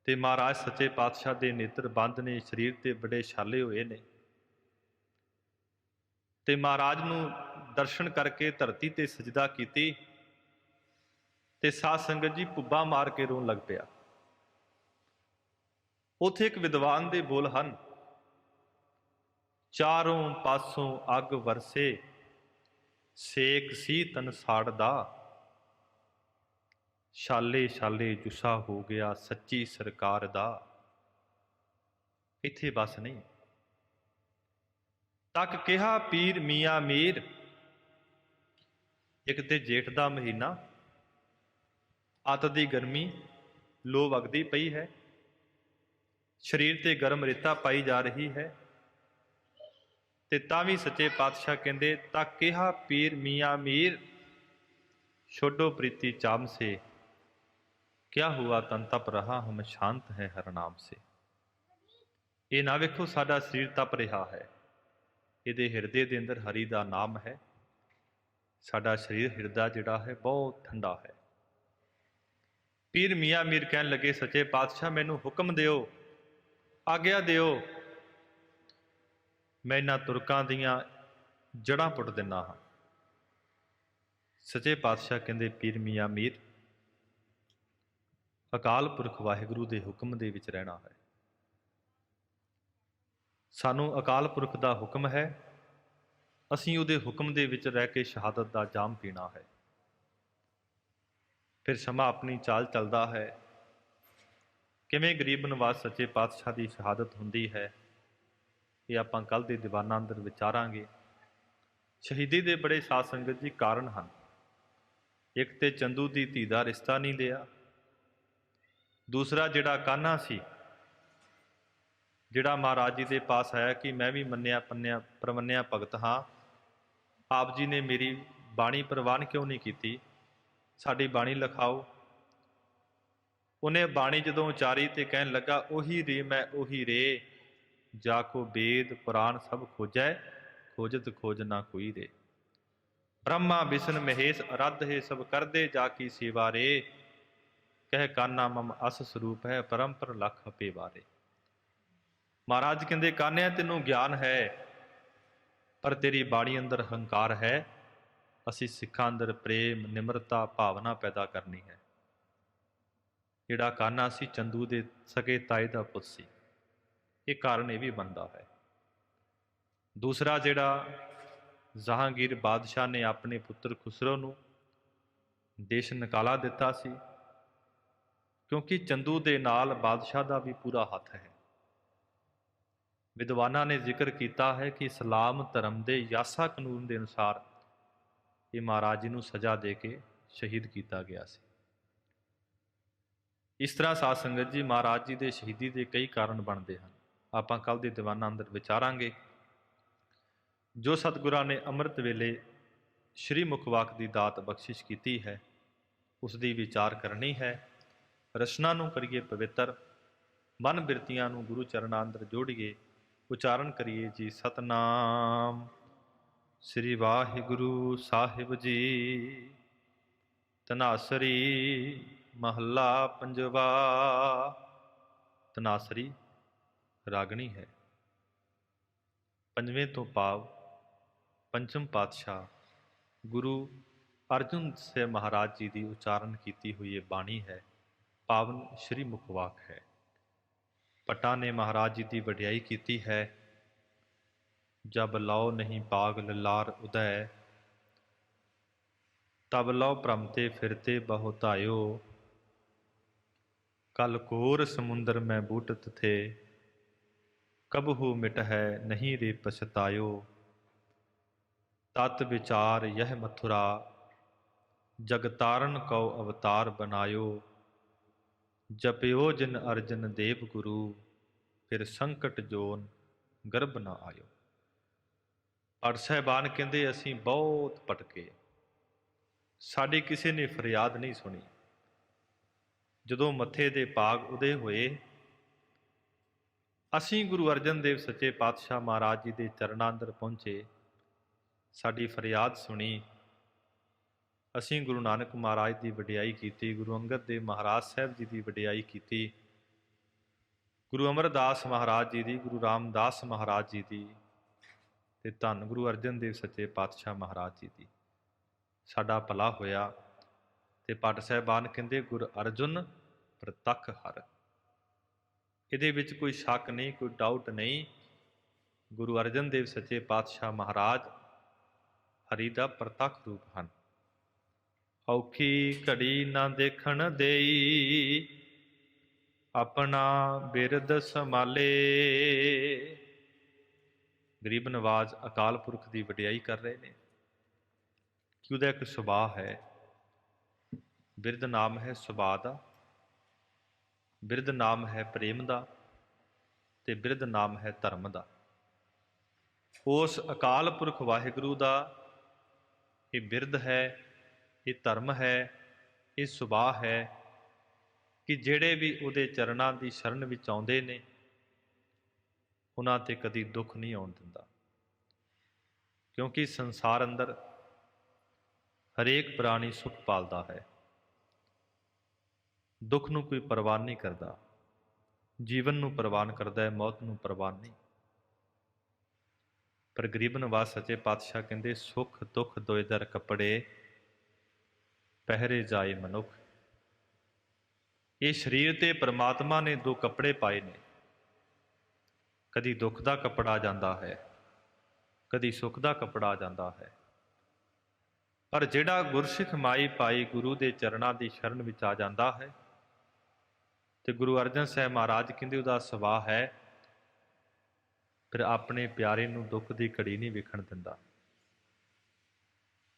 ਤੇ ਮਹਾਰਾਜ ਸੱਚੇ ਪਾਤਸ਼ਾਹ ਦੇ ਨੇਤਰ ਬੰਦ ਨੇ, ਸਰੀਰ ਤੇ ਬੜੇ ਛਾਲੇ ਹੋਏ ਨੇ, ਤੇ ਮਹਾਰਾਜ ਨੂੰ ਦਰਸ਼ਨ ਕਰਕੇ ਧਰਤੀ ਤੇ ਸਜਦਾ ਕੀਤੀ ਤੇ ਸਾਧ ਸੰਗਤ ਜੀ ਪੁੱਬਾ ਮਾਰ ਕੇ ਰੋਣ ਲੱਗ ਪਿਆ। ਉੱਥੇ ਇੱਕ ਵਿਦਵਾਨ ਦੇ ਬੋਲ ਹਨ, ਚਾਰੋਂ ਪਾਸੋਂ ਅੱਗ ਵਰਸੇ, ਸੇਕ ਸੀ ਤਨ ਸਾੜਦਾ, ਛਾਲੇ ਛਾਲੇ ਜੁੱਸਾ ਹੋ ਗਿਆ ਸੱਚੀ ਸਰਕਾਰ ਦਾ। ਇੱਥੇ ਬਸ ਨਹੀਂ, ਤੱਕ ਕਿਹਾ ਪੀਰ ਮੀਆਂ ਮੀਰ। ਇੱਕ ਤੇ ਜੇਠ ਦਾ ਮਹੀਨਾ, ਅੱਤ ਦੀ ਗਰਮੀ, ਲੋ ਵਗਦੀ ਪਈ ਹੈ, ਸਰੀਰ ਤੇ ਗਰਮ ਰੇਤਾ ਪਾਈ ਜਾ ਰਹੀ ਹੈ, ਤੇ ਤਾਂ ਵੀ ਸੱਚੇ ਪਾਤਸ਼ਾਹ ਕਹਿੰਦੇ, ਤੱਕ ਕਿਹਾ ਪੀਰ ਮੀਆਂ ਮੀਰ, ਛੋਡੋ ਪ੍ਰੀਤੀ ਚਾਮ ਸੇ, ਕਿਆ ਹੁਆ ਤਨ ਤਪ ਰਹਾ, ਹਮ ਸ਼ਾਂਤ ਹੈ ਹਰ ਨਾਮ ਸੇ। ਇਹ ਨਾ ਵੇਖੋ ਸਾਡਾ ਸਰੀਰ ਤਪ ਰਿਹਾ ਹੈ, ਇਹਦੇ ਹਿਰਦੇ ਦੇ ਅੰਦਰ ਹਰੀ ਦਾ ਨਾਮ ਹੈ। ਸਾਡਾ ਸਰੀਰ ਹਿਰਦਾ ਜਿਹੜਾ ਹੈ ਬਹੁਤ ਠੰਡਾ ਹੈ। ਪੀਰ ਮੀਆਂ ਮੀਰ ਕਹਿਣ ਲੱਗੇ, ਸੱਚੇ ਪਾਤਸ਼ਾਹ ਮੈਨੂੰ ਹੁਕਮ ਦਿਓ, ਆਗਿਆ ਦਿਓ, ਮੈਂ ਇਹਨਾਂ ਤੁਰਕਾਂ ਦੀਆਂ ਜੜ੍ਹਾਂ ਪੁੱਟ ਦਿੰਦਾ ਹਾਂ। ਸੱਚੇ ਪਾਤਸ਼ਾਹ ਕਹਿੰਦੇ, ਪੀਰ ਮੀਆਂ ਮੀਰ, ਅਕਾਲ ਪੁਰਖ ਵਾਹਿਗੁਰੂ ਦੇ ਹੁਕਮ ਦੇ ਵਿੱਚ ਰਹਿਣਾ ਹੈ। ਸਾਨੂੰ ਅਕਾਲ ਪੁਰਖ ਦਾ ਹੁਕਮ ਹੈ, ਅਸੀਂ ਉਹਦੇ ਹੁਕਮ ਦੇ ਵਿੱਚ ਰਹਿ ਕੇ ਸ਼ਹਾਦਤ ਦਾ ਜਾਮ ਪੀਣਾ ਹੈ। ਫਿਰ ਸਮਾਂ ਆਪਣੀ ਚਾਲ ਚੱਲਦਾ ਹੈ। ਕਿਵੇਂ ਗਰੀਬ ਨਵਾਜ਼ ਸੱਚੇ ਪਾਤਸ਼ਾਹ ਦੀ ਸ਼ਹਾਦਤ ਹੁੰਦੀ ਹੈ, ਇਹ ਆਪਾਂ ਕੱਲ੍ਹ ਦੇ ਦੀਵਾਨਾਂ ਅੰਦਰ ਵਿਚਾਰਾਂਗੇ। ਸ਼ਹੀਦੀ ਦੇ ਬੜੇ ਸਾਧ ਸੰਗਤ ਜੀ ਕਾਰਨ ਹਨ। ਇੱਕ ਤੇ ਚੰਦੂ ਦੀ ਧੀ ਦਾ ਰਿਸ਼ਤਾ ਨਹੀਂ ਲਿਆ, ਦੂਸਰਾ ਜਿਹੜਾ ਕਾਨ੍ਹਾ ਸੀ, ਜਿਹੜਾ ਮਹਾਰਾਜ ਜੀ ਦੇ ਪਾਸ ਆਇਆ ਕਿ ਮੈਂ ਵੀ ਮੰਨਿਆ ਪ੍ਰਮੰਨਿਆ ਭਗਤ ਹਾਂ, ਆਪ ਜੀ ਨੇ ਮੇਰੀ ਬਾਣੀ ਪ੍ਰਵਾਨ ਕਿਉਂ ਨਹੀਂ ਕੀਤੀ, ਸਾਡੀ ਬਾਣੀ ਲਿਖਾਓ। ਉਹਨੇ ਬਾਣੀ ਜਦੋਂ ਉਚਾਰੀ ਤੇ ਕਹਿਣ ਲੱਗਾ, ਉਹੀ ਰੇ ਮੈਂ ਉਹੀ ਰੇ, ਜਾ ਕੋ ਵੇਦ ਪੁਰਾਣ ਸਭ ਖੋਜੈ, ਖੋਜਤ ਖੋਜ ਨਾ ਕੋਈ ਰੇ। ਬ੍ਰਹਮਾ ਵਿਸ਼ਨ ਮਹੇਸ਼ ਅਰਾਧ ਹੈ, ਸਭ ਕਰਦੇ ਜਾ ਕੀ ਸੇਵਾ ਰੇ, ਕਹਿ ਕਾਨਾ ਮਮ ਅਸ ਸਰੂਪ ਹੈ, ਪਰੰਪਰ ਲੱਖ ਹਪੇ ਵਾਰੇ। ਮਹਾਰਾਜ ਕਹਿੰਦੇ, ਕਾਨਿਆ ਤੈਨੂੰ ਗਿਆਨ ਹੈ, ਪਰ ਤੇਰੀ ਬਾਣੀ ਅੰਦਰ ਹੰਕਾਰ ਹੈ। ਅਸੀਂ ਸਿੱਖਾਂ ਅੰਦਰ ਪ੍ਰੇਮ, ਨਿਮਰਤਾ, ਭਾਵਨਾ ਪੈਦਾ ਕਰਨੀ ਹੈ। ਜਿਹੜਾ ਕਾਨ੍ਹਾ ਸੀ, ਚੰਦੂ ਦੇ ਸਕੇ ਤਾਏ ਦਾ ਪੁੱਤ ਸੀ, ਇਹ ਕਾਰਨ ਇਹ ਵੀ ਬਣਦਾ ਹੈ। ਦੂਸਰਾ ਜਿਹੜਾ ਜਹਾਂਗੀਰ ਬਾਦਸ਼ਾਹ ਨੇ ਆਪਣੇ ਪੁੱਤਰ ਖੁਸਰੋ ਨੂੰ ਦੇਸ਼ ਨਿਕਾਲਾ ਦਿੱਤਾ ਸੀ, ਕਿਉਂਕਿ ਚੰਦੂ ਦੇ ਨਾਲ ਬਾਦਸ਼ਾਹ ਦਾ ਵੀ ਪੂਰਾ ਹੱਥ ਹੈ। ਵਿਦਵਾਨਾਂ ਨੇ ਜ਼ਿਕਰ ਕੀਤਾ ਹੈ ਕਿ ਇਸਲਾਮ ਧਰਮ ਦੇ ਯਾਸਾ ਕਾਨੂੰਨ ਦੇ ਅਨੁਸਾਰ ਇਹ ਮਹਾਰਾਜ ਜੀ ਨੂੰ ਸਜ਼ਾ ਦੇ ਕੇ ਸ਼ਹੀਦ ਕੀਤਾ ਗਿਆ ਸੀ। ਇਸ ਤਰ੍ਹਾਂ ਸਾਧ ਸੰਗਤ ਜੀ ਮਹਾਰਾਜ ਜੀ ਦੇ ਸ਼ਹੀਦੀ ਦੇ ਕਈ ਕਾਰਨ ਬਣਦੇ ਹਨ। ਆਪਾਂ ਕੱਲ੍ਹ ਦੇ ਦੀਵਾਨਾਂ ਅੰਦਰ ਵਿਚਾਰਾਂਗੇ। ਜੋ ਸਤਿਗੁਰਾਂ ਨੇ ਅੰਮ੍ਰਿਤ ਵੇਲੇ ਸ਼੍ਰੀ ਮੁਖਵਾਕ ਦੀ ਦਾਤ ਬਖਸ਼ਿਸ਼ ਕੀਤੀ ਹੈ, ਉਸ ਦੀ ਵਿਚਾਰ ਕਰਨੀ ਹੈ। ਰਸਨਾ ਨੂੰ ਕਰੀਏ ਪਵਿੱਤਰ, ਮਨ ਬਿਰਤੀਆਂ ਨੂੰ ਗੁਰੂ ਚਰਨਾਂ ਅੰਦਰ ਜੋੜੀਏ। ਉਚਾਰਨ ਕਰੀਏ ਜੀ ਸਤਨਾਮ ਸ੍ਰੀ ਵਾਹਿਗੁਰੂ ਸਾਹਿਬ ਜੀ। ਧਨਾਸਰੀ ਮਹੱਲਾ ਪੰਜਵਾ। ਧਨਾਸਰੀ ਰਾਗਣੀ ਹੈ। ਪੰਜਵੇਂ ਤੋਂ ਭਾਵ ਪੰਚਮ ਪਾਤਸ਼ਾਹ ਗੁਰੂ ਅਰਜਨ ਸਾਹਿਬ ਮਹਾਰਾਜ ਜੀ ਦੀ ਉਚਾਰਨ ਕੀਤੀ ਹੋਈ ਇਹ ਬਾਣੀ ਹੈ। ਪਾਵਨ ਸ਼੍ਰੀ ਮੁਖਵਾਕ ਹੈ। ਭੱਟਾਂ ਨੇ ਮਹਾਰਾਜ ਜੀ ਦੀ ਵਡਿਆਈ ਕੀਤੀ ਹੈ। ਜਬ ਲਓ ਨਹੀਂ ਬਾਗ ਲਲਾਰ ਉਦੈ, ਤਬ ਲਓ ਭ੍ਰਮਤੇ ਫਿਰਤੇ ਬਹੁਤਾਇਓ। ਕਲ ਘੋਰ ਸਮੁੰਦਰ ਮੈਂ ਬੂਟਤ ਥੇ, ਕਬਹੂ ਮਿਟ ਹੈ ਨਹੀਂ ਰੇ ਪਛਤਾਇਓ। ਤਤ ਵਿਚਾਰ ਯਹ ਮਥੁਰਾ, ਜਗਤਾਰਨ ਕਉ ਅਵਤਾਰ ਬਨਾਇਓ। ਜਪਿਓ ਜਿਨ ਅਰਜਨ ਦੇਵ ਗੁਰੂ, ਫਿਰ ਸੰਕਟ ਜੋਨ ਗਰਭ ਨਾ ਆਇਓ। ਭੱਟ ਸਾਹਿਬਾਨ ਕਹਿੰਦੇ ਅਸੀਂ ਬਹੁਤ ਭਟਕੇ, ਸਾਡੀ ਕਿਸੇ ਨੇ ਫਰਿਆਦ ਨਹੀਂ ਸੁਣੀ। ਜਦੋਂ ਮੱਥੇ ਦੇ ਭਾਗ ਉਦੇ ਹੋਏ, ਅਸੀਂ ਗੁਰੂ ਅਰਜਨ ਦੇਵ ਸੱਚੇ ਪਾਤਸ਼ਾਹ ਮਹਾਰਾਜ ਜੀ ਦੇ ਚਰਨਾਂ ਅੰਦਰ ਪਹੁੰਚੇ, ਸਾਡੀ ਫਰਿਆਦ ਸੁਣੀ। ਅਸੀਂ ਗੁਰੂ ਨਾਨਕ ਮਹਾਰਾਜ ਦੀ ਵਡਿਆਈ ਕੀਤੀ, ਗੁਰੂ ਅੰਗਦ ਦੇਵ ਮਹਾਰਾਜ ਸਾਹਿਬ ਜੀ ਦੀ ਵਡਿਆਈ ਕੀਤੀ, ਗੁਰੂ ਅਮਰਦਾਸ ਮਹਾਰਾਜ ਜੀ ਦੀ, ਗੁਰੂ ਰਾਮਦਾਸ ਮਹਾਰਾਜ ਜੀ ਦੀ, ਤੇ ਧੰਨ ਗੁਰੂ ਅਰਜਨ ਦੇਵ ਸੱਚੇ ਪਾਤਸ਼ਾਹ ਮਹਾਰਾਜ ਜੀ ਦੀ। ਸਾਡਾ ਭਲਾ ਹੋਇਆ। ਤੇ ਭੱਟ ਸਾਹਿਬਾਨ ਕਹਿੰਦੇ ਗੁਰ ਅਰਜੁਨ ਪ੍ਰਤੱਖ ਹਰ। ਇਹਦੇ ਵਿੱਚ ਕੋਈ ਸ਼ੱਕ ਨਹੀਂ, ਕੋਈ ਡਾਊਟ ਨਹੀਂ। ਗੁਰੂ ਅਰਜਨ ਦੇਵ ਸੱਚੇ ਪਾਤਸ਼ਾਹ ਮਹਾਰਾਜ ਹਰੀ ਦਾ ਪ੍ਰਤੱਖ ਰੂਪ ਹਨ। ਔਖੀ ਘੜੀ ਨਾ ਦੇਖਣ ਦੇਈ, ਆਪਣਾ ਬਿਰਦ ਸੰਭਾਲੇ। ਗਰੀਬ ਨਵਾਜ਼ ਅਕਾਲ ਪੁਰਖ ਦੀ ਵਡਿਆਈ ਕਰ ਰਹੇ ਨੇ ਕਿ ਉਹਦਾ ਇੱਕ ਸੁਭਾਅ ਹੈ। ਬਿਰਦ ਨਾਮ ਹੈ ਸੁਭਾਅ ਦਾ, ਬਿਰਦ ਨਾਮ ਹੈ ਪ੍ਰੇਮ ਦਾ, ਤੇ ਬਿਰਦ ਨਾਮ ਹੈ ਧਰਮ ਦਾ। ਉਸ ਅਕਾਲ ਪੁਰਖ ਵਾਹਿਗੁਰੂ ਦਾ ਇਹ ਬਿਰਦ ਹੈ, ਇਹ ਧਰਮ ਹੈ, ਇਹ ਸੁਭਾਅ ਹੈ ਕਿ ਜਿਹੜੇ ਵੀ ਉਹਦੇ ਚਰਨਾਂ ਦੀ ਸ਼ਰਨ ਵਿੱਚ ਆਉਂਦੇ ਨੇ, ਉਹਨਾਂ ਤੇ ਕਦੀ ਦੁੱਖ ਨਹੀਂ ਆਉਣ ਦਿੰਦਾ। ਕਿਉਂਕਿ ਸੰਸਾਰ ਅੰਦਰ ਹਰੇਕ ਪ੍ਰਾਣੀ ਸੁਖ ਪਾਲਦਾ ਹੈ, ਦੁੱਖ ਨੂੰ ਕੋਈ ਪ੍ਰਵਾਨ ਨਹੀਂ ਕਰਦਾ। ਜੀਵਨ ਨੂੰ ਪ੍ਰਵਾਨ ਕਰਦਾ ਹੈ, ਮੌਤ ਨੂੰ ਪ੍ਰਵਾਨ ਨਹੀਂ। ਪਰ ਗਰੀਬ ਨਵਾਜ਼ ਸੱਚੇ ਪਾਤਸ਼ਾਹ ਕਹਿੰਦੇ ਸੁਖ ਦੁੱਖ ਦੋਇ ਦਰ ਕੱਪੜੇ, ਪਹਿਰੇ ਜਾਏ ਮਨੁੱਖ। ਇਹ ਸਰੀਰ ਤੇ ਪਰਮਾਤਮਾ ਨੇ ਦੋ ਕੱਪੜੇ ਪਾਏ ਨੇ। ਕਦੀ ਦੁੱਖ ਦਾ ਕੱਪੜਾ ਆ ਜਾਂਦਾ ਹੈ, ਕਦੀ ਸੁੱਖ ਦਾ ਕੱਪੜਾ ਆ ਜਾਂਦਾ ਹੈ। ਪਰ ਜਿਹੜਾ ਗੁਰਸਿੱਖ ਮਾਈ ਭਾਈ ਗੁਰੂ ਦੇ ਚਰਨਾਂ ਦੀ ਸ਼ਰਨ ਵਿੱਚ ਆ ਜਾਂਦਾ ਹੈ, ਤੇ ਗੁਰੂ ਅਰਜਨ ਸਾਹਿਬ ਮਹਾਰਾਜ ਕਹਿੰਦੇ ਉਹਦਾ ਸੁਭਾਅ ਹੈ, ਫਿਰ ਆਪਣੇ ਪਿਆਰੇ ਨੂੰ ਦੁੱਖ ਦੀ ਘੜੀ ਨਹੀਂ ਵੇਖਣ ਦਿੰਦਾ।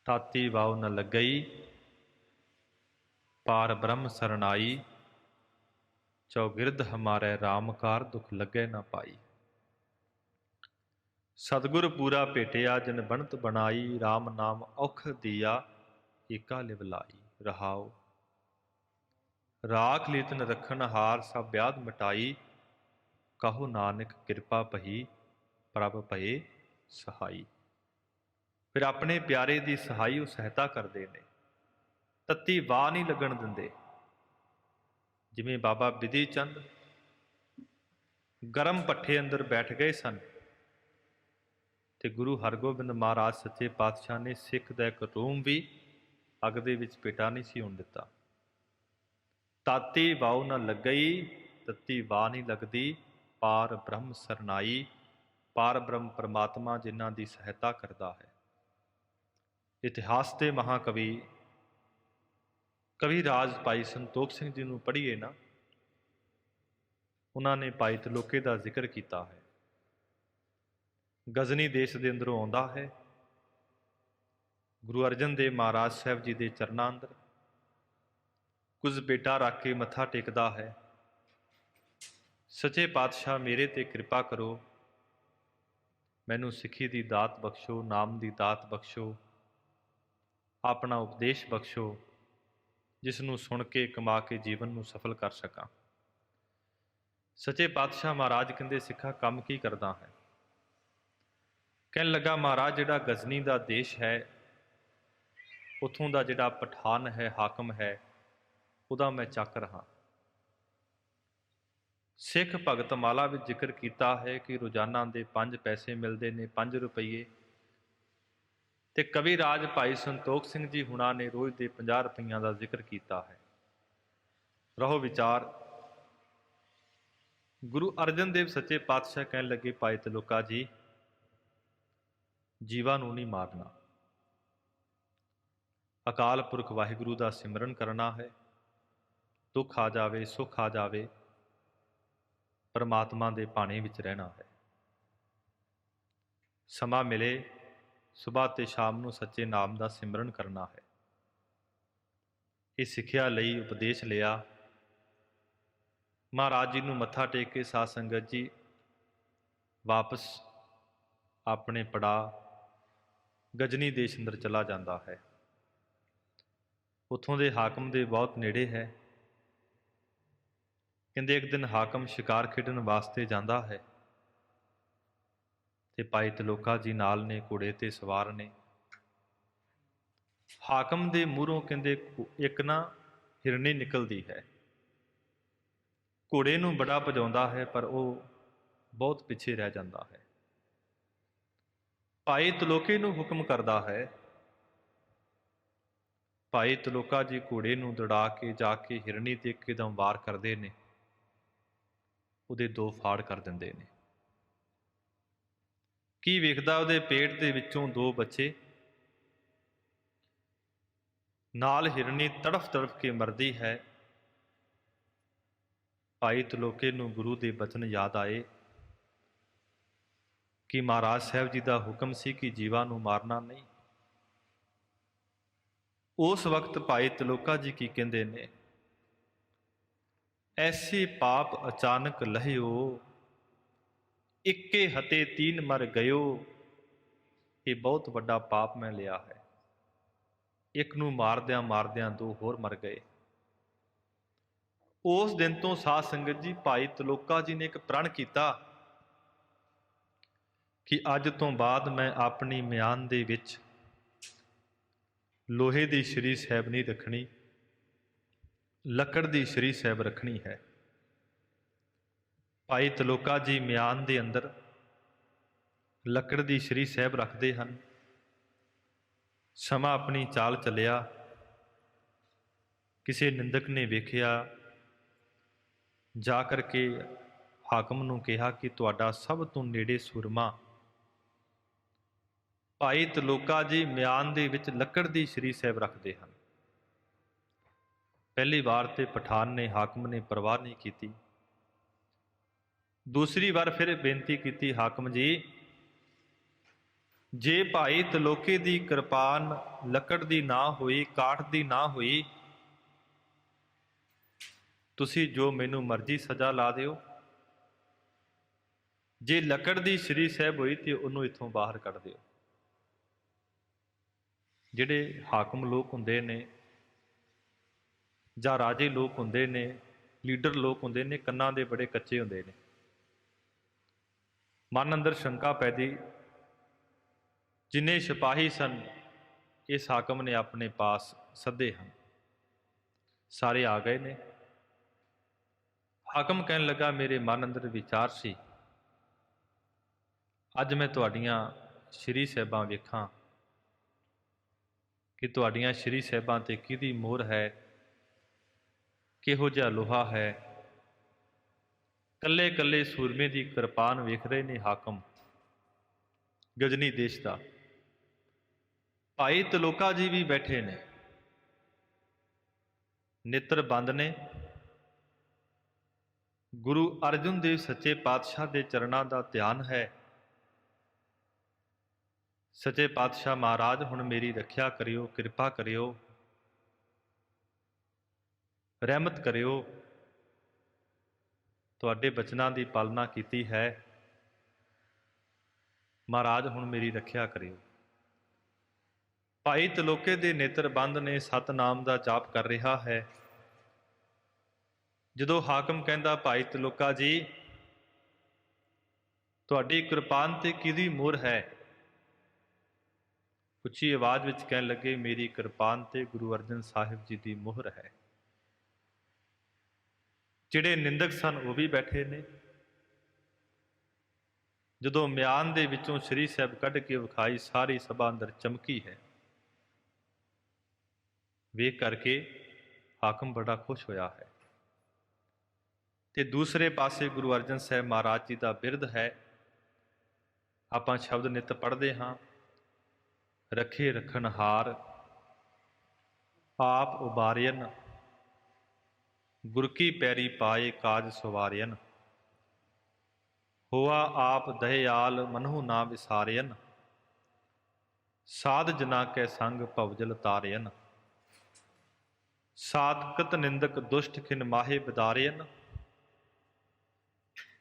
ਤਾਤੀ ਵਾਉ ਨ ਲੱਗਈ, ਪਾਰ ਬ੍ਰਹਮ ਸਰਨਾਈ। ਚੌਗਿਰਦ ਹਮਾਰੇ ਰਾਮਕਾਰ, ਦੁੱਖ ਲੱਗੇ ਨਾ ਪਾਈ। ਸਤਿਗੁਰ ਪੂਰਾ ਭੇਟਿਆ ਜਿਨ ਬਣਤ ਬਣਾਈ, ਰਾਮ ਨਾਮ ਔਖ ਦੀਆ ਏਕਾ ਲਿਵ ਲਾਈ। ਰਹਾਉ ਰਾਖ ਲੀਤਨ ਰੱਖਣ ਹਾਰ, ਸਭ ਵਿਆਧ ਮਿਟਾਈ। ਕਹੋ ਨਾਨਕ ਕਿਰਪਾ ਪਹੀ, ਪ੍ਰਭ ਭਏ ਸਹਾਈ। ਫਿਰ ਆਪਣੇ ਪਿਆਰੇ ਦੀ ਸਹਾਈ ਉਹ ਸਹਾਇਤਾ ਕਰਦੇ ਨੇ, ਤੱਤੀ ਵਾਹ ਨਹੀਂ ਲੱਗਣ ਦਿੰਦੇ। ਜਿਵੇਂ ਬਾਬਾ ਬਿਧੀ ਚੰਦ ਗਰਮ ਭੱਠੇ ਅੰਦਰ ਬੈਠ ਗਏ ਸਨ, ਤੇ ਗੁਰੂ ਹਰਗੋਬਿੰਦ ਮਹਾਰਾਜ ਸੱਚੇ ਪਾਤਸ਼ਾਹ ਨੇ ਸਿੱਖ ਦਾ ਇੱਕ ਰੂਮ ਵੀ ਅੱਗ ਦੇ ਵਿੱਚ ਪੇਟਾ ਨਹੀਂ ਸੀ ਹੋਣ ਦਿੱਤਾ। ਤਾਤੀ ਵਾਉ ਨਾ ਲੱਗਈ, ਤੱਤੀ ਵਾਹ ਨਹੀਂ ਲੱਗਦੀ। ਪਾਰ ਬ੍ਰਹਮ ਸਰਨਾਈ, ਪਾਰ ਬ੍ਰਹਮ ਪਰਮਾਤਮਾ ਜਿਨ੍ਹਾਂ ਦੀ ਸਹਾਇਤਾ ਕਰਦਾ ਹੈ। ਇਤਿਹਾਸ ਦੇ ਮਹਾਕਵੀ ਕਵੀ ਰਾਜ ਭਾਈ ਸੰਤੋਖ ਸਿੰਘ ਜੀ ਨੂੰ ਪੜ੍ਹੀਏ ਨਾ, ਉਹਨਾਂ ਨੇ ਭਾਈ ਤਲੋਕੇ ਦਾ ਜ਼ਿਕਰ ਕੀਤਾ ਹੈ। ਗਜ਼ਨੀ ਦੇਸ਼ ਦੇ ਅੰਦਰੋਂ ਆਉਂਦਾ ਹੈ, ਗੁਰੂ ਅਰਜਨ ਦੇਵ ਮਹਾਰਾਜ ਸਾਹਿਬ ਜੀ ਦੇ ਚਰਨਾਂ ਅੰਦਰ ਕੁਝ ਬੇਟਾ ਰੱਖ ਕੇ ਮੱਥਾ ਟੇਕਦਾ ਹੈ। ਸੱਚੇ ਪਾਤਸ਼ਾਹ ਮੇਰੇ ਤੇ ਕਿਰਪਾ ਕਰੋ, ਮੈਨੂੰ ਸਿੱਖੀ ਦੀ ਦਾਤ ਬਖਸ਼ੋ, ਨਾਮ ਦੀ ਦਾਤ ਬਖਸ਼ੋ, ਆਪਣਾ ਉਪਦੇਸ਼ ਬਖਸ਼ੋ। ਜਿਸ ਨੂੰ ਸੁਣ ਕੇ ਕਮਾ ਕੇ ਜੀਵਨ ਨੂੰ ਸਫਲ ਕਰ ਸਕਾਂ। ਸੱਚੇ ਪਾਤਸ਼ਾਹ ਮਹਾਰਾਜ ਕਹਿੰਦੇ, ਸਿੱਖਾ ਕੰਮ ਕੀ ਕਰਦਾ ਹੈ? ਕਹਿਣ ਲੱਗਾ, ਮਹਾਰਾਜ ਜਿਹੜਾ ਗਜ਼ਨੀ ਦਾ ਦੇਸ਼ ਹੈ, ਉੱਥੋਂ ਦਾ ਜਿਹੜਾ ਪਠਾਨ ਹੈ, ਹਾਕਮ ਹੈ, ਉਹਦਾ ਮੈਂ ਚਾਕਰ ਹਾਂ। ਸਿੱਖ ਭਗਤ ਮਾਲਾ ਵਿੱਚ ਜ਼ਿਕਰ ਕੀਤਾ ਹੈ ਕਿ ਰੋਜ਼ਾਨਾ ਦੇ 5 ਪੈਸੇ ਮਿਲਦੇ ਨੇ, 5 ਰੁਪਈਏ। ਤੇ ਕਵੀ ਰਾਜ ਭਾਈ ਸੰਤੋਖ ਸਿੰਘ ਜੀ ਹੁਣਾਂ ਨੇ ਰੋਜ਼ ਦੇ 50 ਰੁਪਈਆਂ ਦਾ ਜ਼ਿਕਰ ਕੀਤਾ ਹੈ। ਰਹੋ ਵਿਚਾਰ। ਗੁਰੂ ਅਰਜਨ ਦੇਵ ਸੱਚੇ ਪਾਤਸ਼ਾਹ ਕਹਿਣ ਲੱਗੇ, ਭਾਈ ਤਲੋਕਾ ਜੀ, ਜੀਵਾਂ ਨੂੰ ਨਹੀਂ ਮਾਰਨਾ। ਅਕਾਲ ਪੁਰਖ ਵਾਹਿਗੁਰੂ ਦਾ ਸਿਮਰਨ ਕਰਨਾ ਹੈ। ਦੁੱਖ ਆ ਜਾਵੇ, ਸੁੱਖ ਆ ਜਾਵੇ, ਪਰਮਾਤਮਾ ਦੇ ਭਾਣੇ ਵਿੱਚ ਰਹਿਣਾ ਹੈ। ਸਮਾਂ ਮਿਲੇ, ਸੁਬਾਹ ਤੇ ਸ਼ਾਮ ਨੂੰ ਸੱਚੇ ਨਾਮ ਦਾ ਸਿਮਰਨ ਕਰਨਾ ਹੈ। ਇਹ ਸਿੱਖਿਆ ਲਈ ਉਪਦੇਸ਼ ਲਿਆ। ਮਹਾਰਾਜ ਜੀ ਨੂੰ ਮੱਥਾ ਟੇਕ ਕੇ ਸਾਧ ਸੰਗਤ ਜੀ ਵਾਪਸ ਆਪਣੇ ਪੜਾਅ ਗਜਨੀ ਦੇਸ਼ ਅੰਦਰ ਚਲਾ ਜਾਂਦਾ ਹੈ। ਉੱਥੋਂ ਦੇ ਹਾਕਮ ਦੇ ਬਹੁਤ ਨੇੜੇ ਹੈ। ਕਹਿੰਦੇ ਇੱਕ ਦਿਨ ਹਾਕਮ ਸ਼ਿਕਾਰ ਖੇਡਣ ਵਾਸਤੇ ਜਾਂਦਾ ਹੈ ਤੇ ਭਾਈ ਤਲੋਕਾ ਜੀ ਨਾਲ ਨੇ, ਘੋੜੇ ਤੇ ਸਵਾਰ ਨੇ। ਹਾਕਮ ਦੇ ਮੂਹਰੋਂ ਕਹਿੰਦੇ ਇੱਕ ਨਾ ਹਿਰਨੀ ਨਿਕਲਦੀ ਹੈ। ਘੋੜੇ ਨੂੰ ਬੜਾ ਭਜਾਉਂਦਾ ਹੈ, ਪਰ ਉਹ ਬਹੁਤ ਪਿੱਛੇ ਰਹਿ ਜਾਂਦਾ ਹੈ। ਭਾਈ ਤਲੋਕੇ ਨੂੰ ਹੁਕਮ ਕਰਦਾ ਹੈ। ਭਾਈ ਤਲੋਕਾ ਜੀ ਘੋੜੇ ਨੂੰ ਦੌੜਾ ਕੇ ਜਾ ਕੇ ਹਿਰਨੀ ਤੇ ਇੱਕਦਮ ਵਾਰ ਕਰਦੇ ਨੇ। ਉਹਦੇ 2 ਫਾੜ ਕਰ ਦਿੰਦੇ ਨੇ। ਕੀ ਵੇਖਦਾ? ਉਹਦੇ ਪੇਟ ਦੇ ਵਿੱਚੋਂ 2 ਬੱਚੇ, ਨਾਲ ਹਿਰਨੀ ਤੜਫ ਤੜਫ ਕੇ ਮਰਦੀ ਹੈ। ਭਾਈ ਤਲੋਕੇ ਨੂੰ ਗੁਰੂ ਦੇ ਬਚਨ ਯਾਦ ਆਏ ਕਿ ਮਹਾਰਾਜ ਸਾਹਿਬ ਜੀ ਦਾ ਹੁਕਮ ਸੀ ਕਿ ਜੀਵਾਂ ਨੂੰ ਮਾਰਨਾ ਨਹੀਂ। ਉਸ ਵਕਤ ਭਾਈ ਤਲੋਕਾ ਜੀ ਕੀ ਕਹਿੰਦੇ ਨੇ? ਐਸੇ ਪਾਪ ਅਚਾਨਕ ਲਹਿਓ, ਇੱਕੇ ਹਤੇ 3 ਮਰ ਗਇਓ। ਇਹ ਬਹੁਤ ਵੱਡਾ ਪਾਪ ਮੈਂ ਲਿਆ ਹੈ। ਇੱਕ ਨੂੰ ਮਾਰਦਿਆਂ ਮਾਰਦਿਆਂ 2 ਹੋਰ ਮਰ ਗਏ। ਉਸ ਦਿਨ ਤੋਂ ਸਾਧ ਸੰਗਤ ਜੀ ਭਾਈ ਤਲੋਕਾ ਜੀ ਨੇ ਇੱਕ ਪ੍ਰਣ ਕੀਤਾ ਕਿ ਅੱਜ ਤੋਂ ਬਾਅਦ ਮੈਂ ਆਪਣੀ ਮਿਆਨ ਦੇ ਵਿੱਚ ਲੋਹੇ ਦੀ ਸ਼੍ਰੀ ਸਾਹਿਬ ਨਹੀਂ ਰੱਖਣੀ, ਲੱਕੜ ਦੀ ਸ਼੍ਰੀ ਸਾਹਿਬ ਰੱਖਣੀ ਹੈ। ਭਾਈ ਤਲੋਕਾ ਜੀ ਮਿਆਨ ਦੇ ਅੰਦਰ ਲੱਕੜ ਦੀ ਸ਼੍ਰੀ ਸਾਹਿਬ ਰੱਖਦੇ ਹਨ। ਸਮਾਂ ਆਪਣੀ ਚਾਲ ਚੱਲਿਆ। ਕਿਸੇ ਨਿੰਦਕ ਨੇ ਵੇਖਿਆ, ਜਾ ਕਰਕੇ ਹਾਕਮ ਨੂੰ ਕਿਹਾ ਕਿ ਤੁਹਾਡਾ ਸਭ ਤੋਂ ਨੇੜੇ ਸੂਰਮਾ ਭਾਈ ਤਲੋਕਾ ਜੀ ਮਿਆਨ ਦੇ ਵਿੱਚ ਲੱਕੜ ਦੀ ਸ਼੍ਰੀ ਸਾਹਿਬ ਰੱਖਦੇ ਹਨ। ਪਹਿਲੀ ਵਾਰ ਤੇ ਪਠਾਨ ਨੇ, ਹਾਕਮ ਨੇ ਪਰਵਾਹ ਨਹੀਂ ਕੀਤੀ। ਦੂਸਰੀ ਵਾਰ ਫਿਰ ਬੇਨਤੀ ਕੀਤੀ, ਹਾਕਮ ਜੀ, ਜੇ ਭਾਈ ਤਲੋਕੇ ਦੀ ਕਿਰਪਾਨ ਲੱਕੜ ਦੀ ਨਾ ਹੋਈ, ਕਾਠ ਦੀ ਨਾ ਹੋਈ, ਤੁਸੀਂ ਜੋ ਮੈਨੂੰ ਮਰਜ਼ੀ ਸਜ਼ਾ ਲਾ ਦਿਓ। ਜੇ ਲੱਕੜ ਦੀ ਸ਼੍ਰੀ ਸਾਹਿਬ ਹੋਈ ਤੇ ਉਹਨੂੰ ਇੱਥੋਂ ਬਾਹਰ ਕੱਢ ਦਿਓ। ਜਿਹੜੇ ਹਾਕਮ ਲੋਕ ਹੁੰਦੇ ਨੇ ਜਾਂ ਰਾਜੇ ਲੋਕ ਹੁੰਦੇ ਨੇ, ਲੀਡਰ ਲੋਕ ਹੁੰਦੇ ਨੇ, ਕੰਨਾਂ ਦੇ ਬੜੇ ਕੱਚੇ ਹੁੰਦੇ ਨੇ। ਮਨ ਅੰਦਰ ਸ਼ੰਕਾ ਪੈਦੀ। ਜਿੰਨੇ ਸਿਪਾਹੀ ਸਨ ਇਸ ਹਾਕਮ ਨੇ ਆਪਣੇ ਪਾਸ ਸੱਦੇ ਹਨ, ਸਾਰੇ ਆ ਗਏ ਨੇ। ਹਾਕਮ ਕਹਿਣ ਲੱਗਾ, ਮੇਰੇ ਮਨ ਅੰਦਰ ਵਿਚਾਰ ਸੀ, ਅੱਜ ਮੈਂ ਤੁਹਾਡੀਆਂ ਸ਼੍ਰੀ ਸਾਹਿਬਾਂ ਵੇਖਾਂ ਕਿ ਤੁਹਾਡੀਆਂ ਸ਼੍ਰੀ ਸਾਹਿਬਾਂ 'ਤੇ ਕਿਹਦੀ ਮੋਹਰ ਹੈ, ਕਿਹੋ ਜਿਹਾ ਲੋਹਾ ਹੈ। ਕੱਲੇ ਕੱਲੇ ਸੂਰਮੇ ਦੀ ਕਿਰਪਾਨ ਵੇਖ ਰਹੇ ਨੇ ਹਾਕਮ ਗਜਨੀ ਦੇਸ਼ ਦਾ। ਭਾਈ ਤਲੋਕਾ ਜੀ ਵੀ ਬੈਠੇ ਨੇ, ਨੇਤਰ ਬੰਦ ਨੇ। ਗੁਰੂ ਅਰਜਨ ਦੇਵ ਸੱਚੇ ਪਾਤਸ਼ਾਹ ਦੇ ਚਰਨਾਂ ਦਾ ਧਿਆਨ ਹੈ। ਸੱਚੇ ਪਾਤਸ਼ਾਹ ਮਹਾਰਾਜ, ਹੁਣ ਮੇਰੀ ਰੱਖਿਆ ਕਰਿਓ, ਕਿਰਪਾ ਕਰਿਓ, ਰਹਿਮਤ ਕਰਿਓ। ਤੁਹਾਡੇ ਬਚਨਾਂ ਦੀ ਪਾਲਣਾ ਕੀਤੀ ਹੈ। ਮਹਾਰਾਜ ਹੁਣ ਮੇਰੀ ਰੱਖਿਆ ਕਰਿਓ। ਭਾਈ ਤਲੋਕੇ ਦੇ ਨੇਤਰ ਬੰਦ ਨੇ, ਸਤਨਾਮ ਦਾ ਜਾਪ ਕਰ ਰਿਹਾ ਹੈ। ਜਦੋਂ ਹਾਕਮ ਕਹਿੰਦਾ, ਭਾਈ ਤਲੋਕਾ ਜੀ, ਤੁਹਾਡੀ ਕਿਰਪਾਨ ਤੇ ਕਿਹਦੀ ਮੋਹਰ ਹੈ? ਉੱਚੀ ਆਵਾਜ਼ ਵਿੱਚ ਕਹਿਣ ਲੱਗੇ, ਮੇਰੀ ਕਿਰਪਾਨ ਤੇ ਗੁਰੂ ਅਰਜਨ ਸਾਹਿਬ ਜੀ ਦੀ ਮੋਹਰ ਹੈ। ਜਿਹੜੇ ਨਿੰਦਕ ਸਨ ਉਹ ਵੀ ਬੈਠੇ ਨੇ। ਜਦੋਂ ਮਿਆਨ ਦੇ ਵਿੱਚੋਂ ਸ੍ਰੀ ਸਾਹਿਬ ਕੱਢ ਕੇ ਵਿਖਾਈ, ਸਾਰੀ ਸਭਾ ਅੰਦਰ ਚਮਕੀ ਹੈ। ਵੇਖ ਕਰਕੇ ਹਾਕਮ ਬੜਾ ਖੁਸ਼ ਹੋਇਆ ਹੈ। ਤੇ ਦੂਸਰੇ ਪਾਸੇ ਗੁਰੂ ਅਰਜਨ ਸਾਹਿਬ ਮਹਾਰਾਜ ਜੀ ਦਾ ਬਿਰਧ ਹੈ। ਆਪਾਂ ਸ਼ਬਦ ਨਿਤ ਪੜ੍ਹਦੇ ਹਾਂ, ਰੱਖੇ ਰਖਨਹਾਰ ਆਪ ਉਬਾਰਿਅਨ, ਗੁਰ ਕੀ ਪੈਰੀ ਪਾਏ ਕਾਜ ਸਵਾਰਿਅਨ, ਹੋਆ ਆਪ ਦਇਆਲ ਮਨਹੁ ਨਾ ਵਿਸਾਰਿਅਨ, ਸਾਧ ਜਨਾ ਕੈ ਸੰਗ ਭਵਜਲ ਤਾਰਿਅਨ, ਸਾਤਕਤ ਨਿੰਦਕ ਦੁਸ਼ਟ ਖਿਨ ਮਾਹੇ ਬਿਦਾਰਿਅਨ,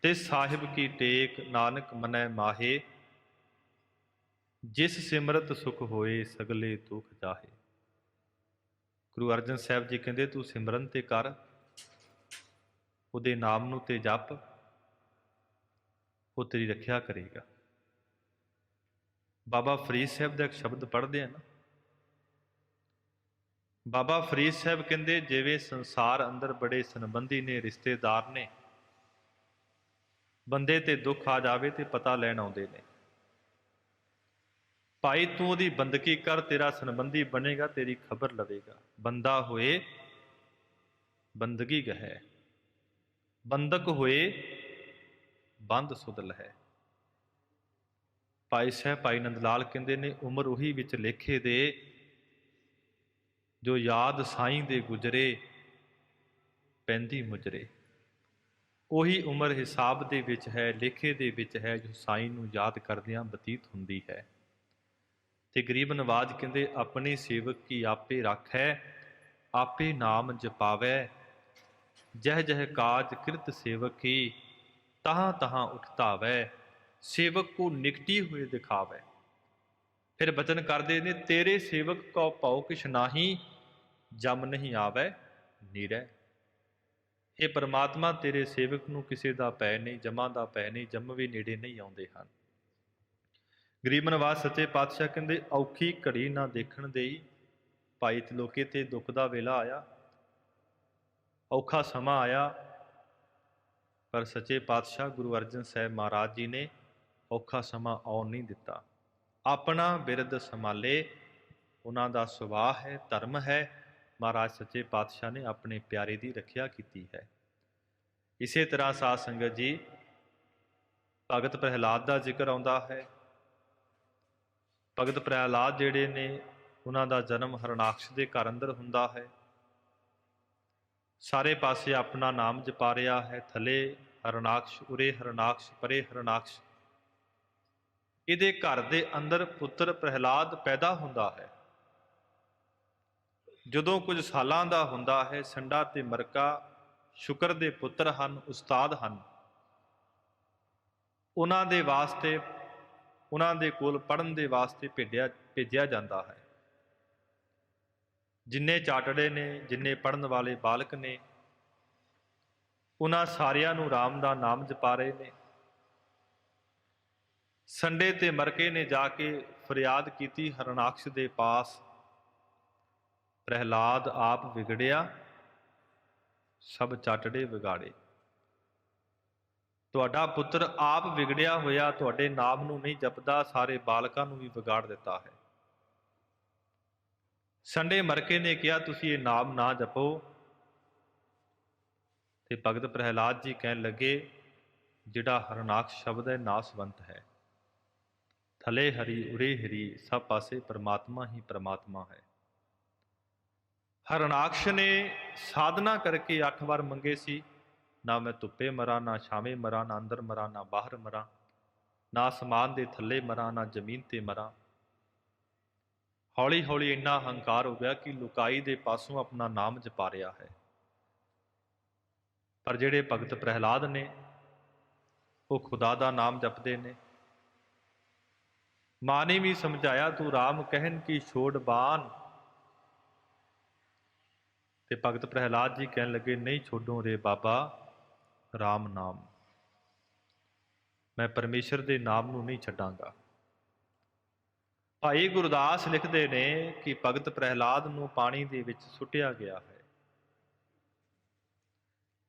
ਤੇ ਸਾਹਿਬ ਕੀ ਟੇਕ ਨਾਨਕ ਮਨੈ ਮਾਹੇ, ਜਿਸ ਸਿਮਰਤ ਸੁਖ ਹੋਏ ਸਗਲੇ ਦੁਖ ਜਾਹੇ। ਗੁਰੂ ਅਰਜਨ ਸਾਹਿਬ ਜੀ ਕਹਿੰਦੇ, ਤੂੰ ਸਿਮਰਨ ਤੇ ਕਰ, ਉਹਦੇ ਨਾਮ ਨੂੰ ਤੇ ਜਪ, ਉਹ ਤੇਰੀ ਰੱਖਿਆ ਕਰੇਗਾ। ਬਾਬਾ ਫਰੀਦ ਸਾਹਿਬ ਦਾ ਇੱਕ ਸ਼ਬਦ ਪੜ੍ਹਦੇ ਆ ਨਾ, ਬਾਬਾ ਫਰੀਦ ਸਾਹਿਬ ਕਹਿੰਦੇ, ਜਿਵੇਂ ਸੰਸਾਰ ਅੰਦਰ ਬੜੇ ਸੰਬੰਧੀ ਨੇ, ਰਿਸ਼ਤੇਦਾਰ ਨੇ, ਬੰਦੇ ਤੇ ਦੁੱਖ ਆ ਜਾਵੇ ਤੇ ਪਤਾ ਲੈਣ ਆਉਂਦੇ ਨੇ। ਭਾਈ ਤੂੰ ਉਹਦੀ ਬੰਦਗੀ ਕਰ, ਤੇਰਾ ਸੰਬੰਧੀ ਬਣੇਗਾ, ਤੇਰੀ ਖਬਰ ਲਵੇਗਾ। ਬੰਦਾ ਹੋਏ ਬੰਦਗੀ ਗਹਿ, ਬੰਦਕ ਹੋਏ ਬੰਦ ਸੁਧ ਲਹੈ। ਭਾਈ ਸਾਹਿਬ ਭਾਈ ਨੰਦ ਲਾਲ ਕਹਿੰਦੇ ਨੇ, ਉਮਰ ਉਹੀ ਵਿੱਚ ਲੇਖੇ ਦੇ, ਜੋ ਯਾਦ ਸਾਈਂ ਦੇ ਗੁਜਰੇ ਪੈਂਦੀ ਮੁਜਰੇ। ਉਹੀ ਉਮਰ ਹਿਸਾਬ ਦੇ ਵਿੱਚ ਹੈ, ਲੇਖੇ ਦੇ ਵਿੱਚ ਹੈ, ਜੋ ਸਾਈਂ ਨੂੰ ਯਾਦ ਕਰਦਿਆਂ ਬਤੀਤ ਹੁੰਦੀ ਹੈ। ਤੇ ਗਰੀਬ ਨਵਾਜ ਕਹਿੰਦੇ, ਆਪਣੀ ਸੇਵਕ ਕੀ ਆਪੇ ਰਾਖੈ, ਆਪੇ ਨਾਮ ਜਪਾਵੈ, ਜਹ ਜਹ ਕਾਜ ਕਿਰਤ ਸੇਵਕ ਕੀ, ਤਹਾਂ ਤਹਾਂ ਉਠਤਾਵੈ, ਸੇਵਕ ਕੋ ਨਿਕਟੀ ਹੋਏ ਦਿਖਾਵੈ। ਫਿਰ ਬਚਨ ਕਰਦੇ ਨੇ, ਤੇਰੇ ਸੇਵਕ ਕੋ ਭਉ ਕਿਛ ਨਾਹੀ, ਜਮ ਨਹੀਂ ਆਵੈ ਨੀਰੈ। ਇਹ ਪਰਮਾਤਮਾ, ਤੇਰੇ ਸੇਵਕ ਨੂੰ ਕਿਸੇ ਦਾ ਭੈ ਨਹੀਂ, ਜਮਾਂ ਦਾ ਭੈ ਨਹੀਂ, ਜਮ ਵੀ ਨੇੜੇ ਨਹੀਂ ਆਉਂਦੇ ਹਨ। ਗਰੀਬ ਨਵਾਜ਼ ਸੱਚੇ ਪਾਤਸ਼ਾਹ ਕਹਿੰਦੇ, ਔਖੀ ਘੜੀ ਨਾ ਦੇਖਣ ਦੇਈ। ਭਾਈ ਤਲੋਕੇ ਤੇ ਦੁੱਖ ਦਾ ਵੇਲਾ ਆਇਆ, ਔਖਾ ਸਮਾਂ ਆਇਆ, ਪਰ ਸੱਚੇ ਪਾਤਸ਼ਾਹ ਗੁਰੂ ਅਰਜਨ ਸਾਹਿਬ ਮਹਾਰਾਜ ਜੀ ਨੇ ਔਖਾ ਸਮਾਂ ਆਉਣ ਨਹੀਂ ਦਿੱਤਾ। ਆਪਣਾ ਬਿਰਦ ਸੰਭਾਲੇ, ਉਹਨਾਂ ਦਾ ਸੁਭਾਅ ਹੈ, ਧਰਮ ਹੈ। ਮਹਾਰਾਜ ਸੱਚੇ ਪਾਤਸ਼ਾਹ ਨੇ ਆਪਣੇ ਪਿਆਰੇ ਦੀ ਰੱਖਿਆ ਕੀਤੀ ਹੈ। ਇਸੇ ਤਰ੍ਹਾਂ ਸਾਧ ਸੰਗਤ ਜੀ, ਭਗਤ ਪ੍ਰਹਿਲਾਦ ਦਾ ਜ਼ਿਕਰ ਆਉਂਦਾ ਹੈ। ਭਗਤ ਪ੍ਰਹਿਲਾਦ ਜਿਹੜੇ ਨੇ, ਉਹਨਾਂ ਦਾ ਜਨਮ ਹਰਨਾਕਸ਼ ਦੇ ਘਰ ਅੰਦਰ ਹੁੰਦਾ ਹੈ। ਸਾਰੇ ਪਾਸੇ ਆਪਣਾ ਨਾਮ ਜਪਾ ਰਿਹਾ ਹੈ, ਥੱਲੇ ਹਰਨਾਕਸ਼, ਉਰੇ ਹਰਨਾਕਸ਼, ਪਰੇ ਹਰਨਾਕਸ਼। ਇਹਦੇ ਘਰ ਦੇ ਅੰਦਰ ਪੁੱਤਰ ਪ੍ਰਹਿਲਾਦ ਪੈਦਾ ਹੁੰਦਾ ਹੈ। ਜਦੋਂ ਕੁਝ ਸਾਲਾਂ ਦਾ ਹੁੰਦਾ ਹੈ, ਸੰਡਾ ਤੇ ਮਰਕਾ ਸ਼ੁਕਰ ਦੇ ਪੁੱਤਰ ਹਨ, ਉਸਤਾਦ ਹਨ। ਉਹਨਾਂ ਦੇ ਵਾਸਤੇ, ਉਹਨਾਂ ਦੇ ਕੋਲ ਪੜ੍ਹਨ ਦੇ ਵਾਸਤੇ ਭੇਜਿਆ ਜਾਂਦਾ ਹੈ। ਜਿੰਨੇ ਚਾਟੜੇ ਨੇ, ਜਿੰਨੇ ਪੜ੍ਹਨ ਵਾਲੇ ਬਾਲਕ ਨੇ, ਉਹਨਾਂ ਸਾਰਿਆਂ ਨੂੰ ਰਾਮ ਦਾ ਨਾਮ ਜਪਾ ਰਹੇ ਨੇ। ਸੰਡੇ ਤੇ ਮਰਕੇ ਨੇ ਜਾ ਕੇ ਫਰਿਆਦ ਕੀਤੀ ਹਰਨਾਕਸ਼ ਦੇ ਪਾਸ, ਪ੍ਰਹਿਲਾਦ ਆਪ ਵਿਗੜਿਆ, ਸਭ ਚਾਟੜੇ ਵਿਗਾੜੇ। ਤੁਹਾਡਾ ਪੁੱਤਰ ਆਪ ਵਿਗੜਿਆ ਹੋਇਆ, ਤੁਹਾਡੇ ਨਾਮ ਨੂੰ ਨਹੀਂ ਜਪਦਾ, ਸਾਰੇ ਬਾਲਕਾਂ ਨੂੰ ਵੀ ਵਿਗਾੜ ਦਿੱਤਾ ਹੈ। ਸੰਡੇ ਮਰਕੇ ਨੇ ਕਿਹਾ, ਤੁਸੀਂ ਇਹ ਨਾਮ ਨਾ ਜਪੋ। ਤੇ ਭਗਤ ਪ੍ਰਹਿਲਾਦ ਜੀ ਕਹਿਣ ਲੱਗੇ, ਜਿਹੜਾ ਹਰਨਾਕਸ਼ ਸ਼ਬਦ ਹੈ, ਨਾਸਵੰਤ ਹੈ। ਥਲੇ ਹਰੀ ਉਰੇ ਹਰੀ, ਸਭ ਪਾਸੇ ਪਰਮਾਤਮਾ ਹੀ ਪਰਮਾਤਮਾ ਹੈ। ਹਰਨਾਕਸ਼ ਨੇ ਸਾਧਨਾ ਕਰਕੇ 8 ਵਾਰ ਮੰਗੇ ਸੀ, ਨਾ ਮੈਂ ਧੁੱਪੇ ਮਰਾਂ, ਨਾ ਛਾਵੇਂ ਮਰਾਂ, ਨਾ ਅੰਦਰ ਮਰਾਂ, ਨਾ ਬਾਹਰ ਮਰਾਂ, ਨਾ ਅਸਮਾਨ ਦੇ ਥੱਲੇ ਮਰਾਂ, ਨਾ ਜ਼ਮੀਨ ਤੇ ਮਰਾਂ। ਹੌਲੀ ਹੌਲੀ ਇੰਨਾ ਹੰਕਾਰ ਹੋ ਗਿਆ ਕਿ ਲੁਕਾਈ ਦੇ ਪਾਸੋਂ ਆਪਣਾ ਨਾਮ ਜਪਾ ਰਿਹਾ ਹੈ। ਪਰ ਜਿਹੜੇ ਭਗਤ ਪ੍ਰਹਿਲਾਦ ਨੇ, ਉਹ ਖੁਦਾ ਦਾ ਨਾਮ ਜਪਦੇ ਨੇ। माँ ने भी समझाया तू राम कहन की छोड़ बान। ते भगत प्रहलाद जी कहन लगे नहीं छोड़ो रे बाबा राम नाम, मैं परमेश्वर के नाम नूं नहीं छड्डांगा। भाई गुरदास लिखते ने कि भगत प्रहलाद नूं पानी दे विच सुटिया गया है,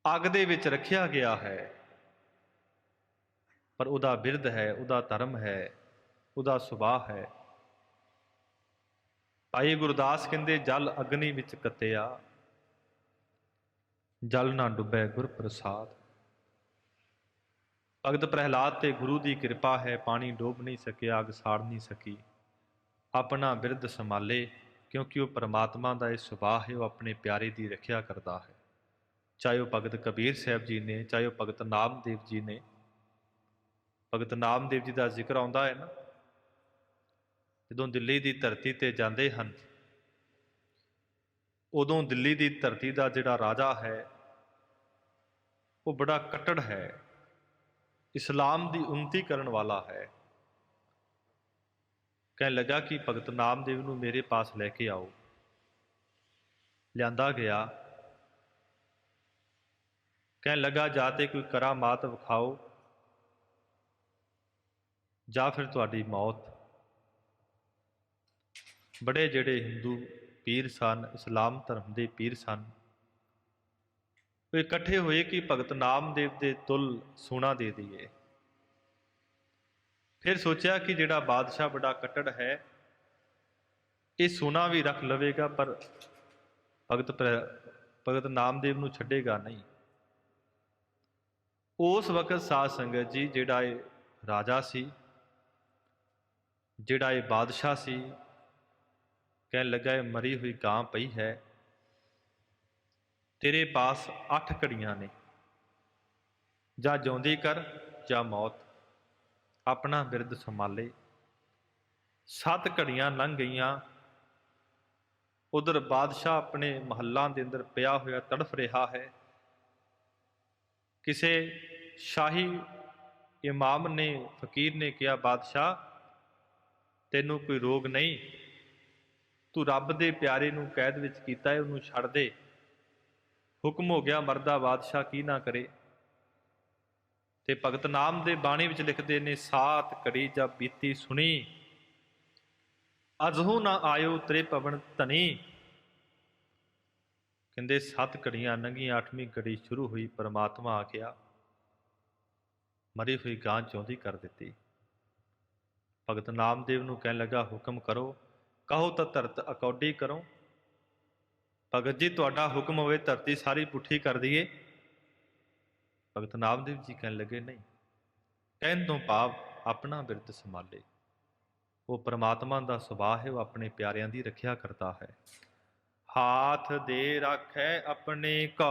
अग दे विच रखिया गया है, पर उहदा बिरद है, उहदा धर्म है, उहदा सुभाव है। भाई गुरदास कहते जल अग्नि विच कत्तिया, जल ना डुबै गुर प्रसाद। भगत प्रहलाद ते गुरु की कृपा है, पानी डोब नहीं सकिया, अग साड़ नहीं सकी, अपना बिरद संभाले, क्योंकि वह परमात्मा का यह सुभाव है, वह अपने प्यारे की रखिया करता है। चाहे वह भगत कबीर साहब जी ने, चाहे वह भगत नामदेव जी ने। भगत नामदेव जी का जिक्र आता है ना, ਜਦੋਂ दिल्ली की धरती ते जाते हैं, उदों दिल्ली की धरती का जिहड़ा राजा है वो बड़ा कट्टड़ है, इस्लाम की उन्नति करने वाला है। कहने लगा कि भगत नामदेव नूं मेरे पास लैके आओ। लियांदा गया, कहने लगा जाते कोई करामात विखाओ ਜਾਂ फिर तुहाडी मौत। बड़े जिहड़े हिंदू पीर सन, इस्लाम धर्म के पीर सन, वो इकट्ठे होए कि भगत नामदेव के तुल सोना दे दईए। फिर सोचा कि जिहड़ा बादशाह बड़ा कट्टड़ है ये सोना भी रख लवेगा पर भगत नामदेव नूं छड्डेगा नहीं। उस वक्त साध संगत जी जिहड़ा ये राजा सी, जिहड़ा ये बादशाह सी, कहने लगा ये मरी हुई गां पई है, तेरे पास 8 घड़ियां ने, जा जिउंदी कर जा मौत, अपना बिरद संभाले। 7 घड़ियां लंघ गईयां, उधर बादशाह अपने महलों के अंदर पिया होया तड़फ रहा है। किसी शाही इमाम ने, फकीर ने कहा बादशाह तैनू कोई रोग नहीं, तू रब दे प्यारे नूं कैद विच कीता है, उन्होंने छड़ दे। हुक्म हो गया मरदा बादशाह की ना करे। ते भगत नाम दे बाणी विच लिखते ने 7 घड़ी जब बीती सुनी, अजहू ना आयो तरे पवन धनी। कहते 7 घड़ियां लंघियां, 8वीं घड़ी शुरू हुई, परमात्मा आ गया, मरी हुई गां जिउंदी कर दी। भगत नामदेव नूं कहन लगा हुक्म करो, कहो तो धरत अकौडी करो। भगत जी तुहाडा हुक्म होवे धरती सारी पुठी कर दईए। भगत नामदेव जी कहन लगे नहीं, कहन तो भाव अपना बिरद संभाले। वो परमात्मा का सुभाव है, वो अपने प्यारियां की रखिया करता है। हाथ दे राखै अपने को,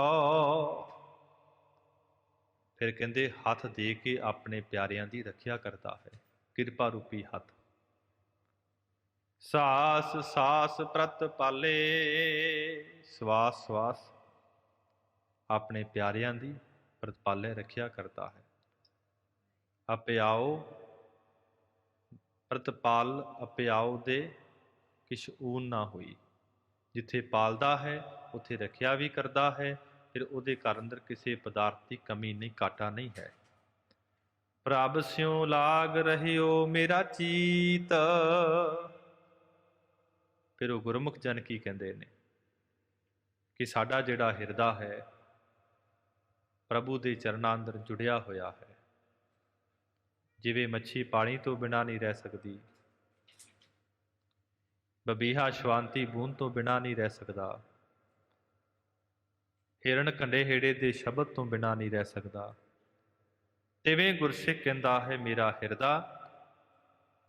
फिर कहते हथ दे के अपने प्यारियां की रखिया करता है, किरपा रूपी हथ। सास सास प्रत पाले, सवास सवास अपने प्यारियां की प्रतिपाले रखिया करता है। अप्याओ प्रतिपाल अप्याओ दे किश ऊन ना हुई, जिथे पालदा है उथे रखिया भी करता है, फिर उहदे घर अंदर किसी पदार्थ की कमी नहीं, काटा नहीं है। प्रभ स्यों लाग रहियो मेरा चीत। फिर वो गुरमुख जन की कहते हैं कि साडा जिहड़ा हिरदा है प्रभु के चरणों अंदर जुड़िया होया है। जिवें मच्छी पानी तो बिना नहीं रह सकती, बबीहा शवांती बूंद तो बिना नहीं रह सकता, हिरण कंडे हेड़े के शब्द तो बिना नहीं रह सकता, तिवें गुरसिख कहता है मेरा हिरदा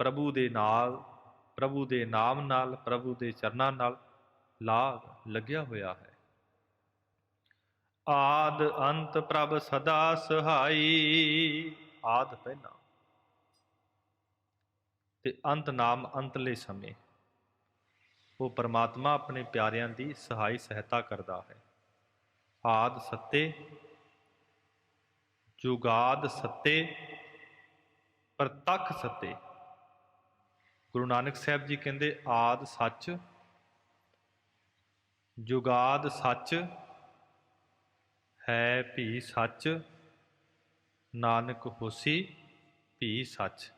प्रभु दे नाल, प्रभु दे नाम नाल, प्रभु दे चरनां नाल लाग लग्या होया है। आद अंत प्रभ सदा सहाई, आद पहला ते अंत नाम अंतले समय वो परमात्मा अपने प्यारियां की सहाई सहायता करता है। आद सत्ते जुगाद सत्ते प्रतख सत्ते, ਗੁਰੂ ਨਾਨਕ ਸਾਹਿਬ ਜੀ ਕਹਿੰਦੇ ਆਦ ਸੱਚ, ਜੁਗਾਦ ਸੱਚ, ਹੈ ਭੀ ਸੱਚ, ਨਾਨਕ ਹੋਸੀ ਭੀ ਸੱਚ।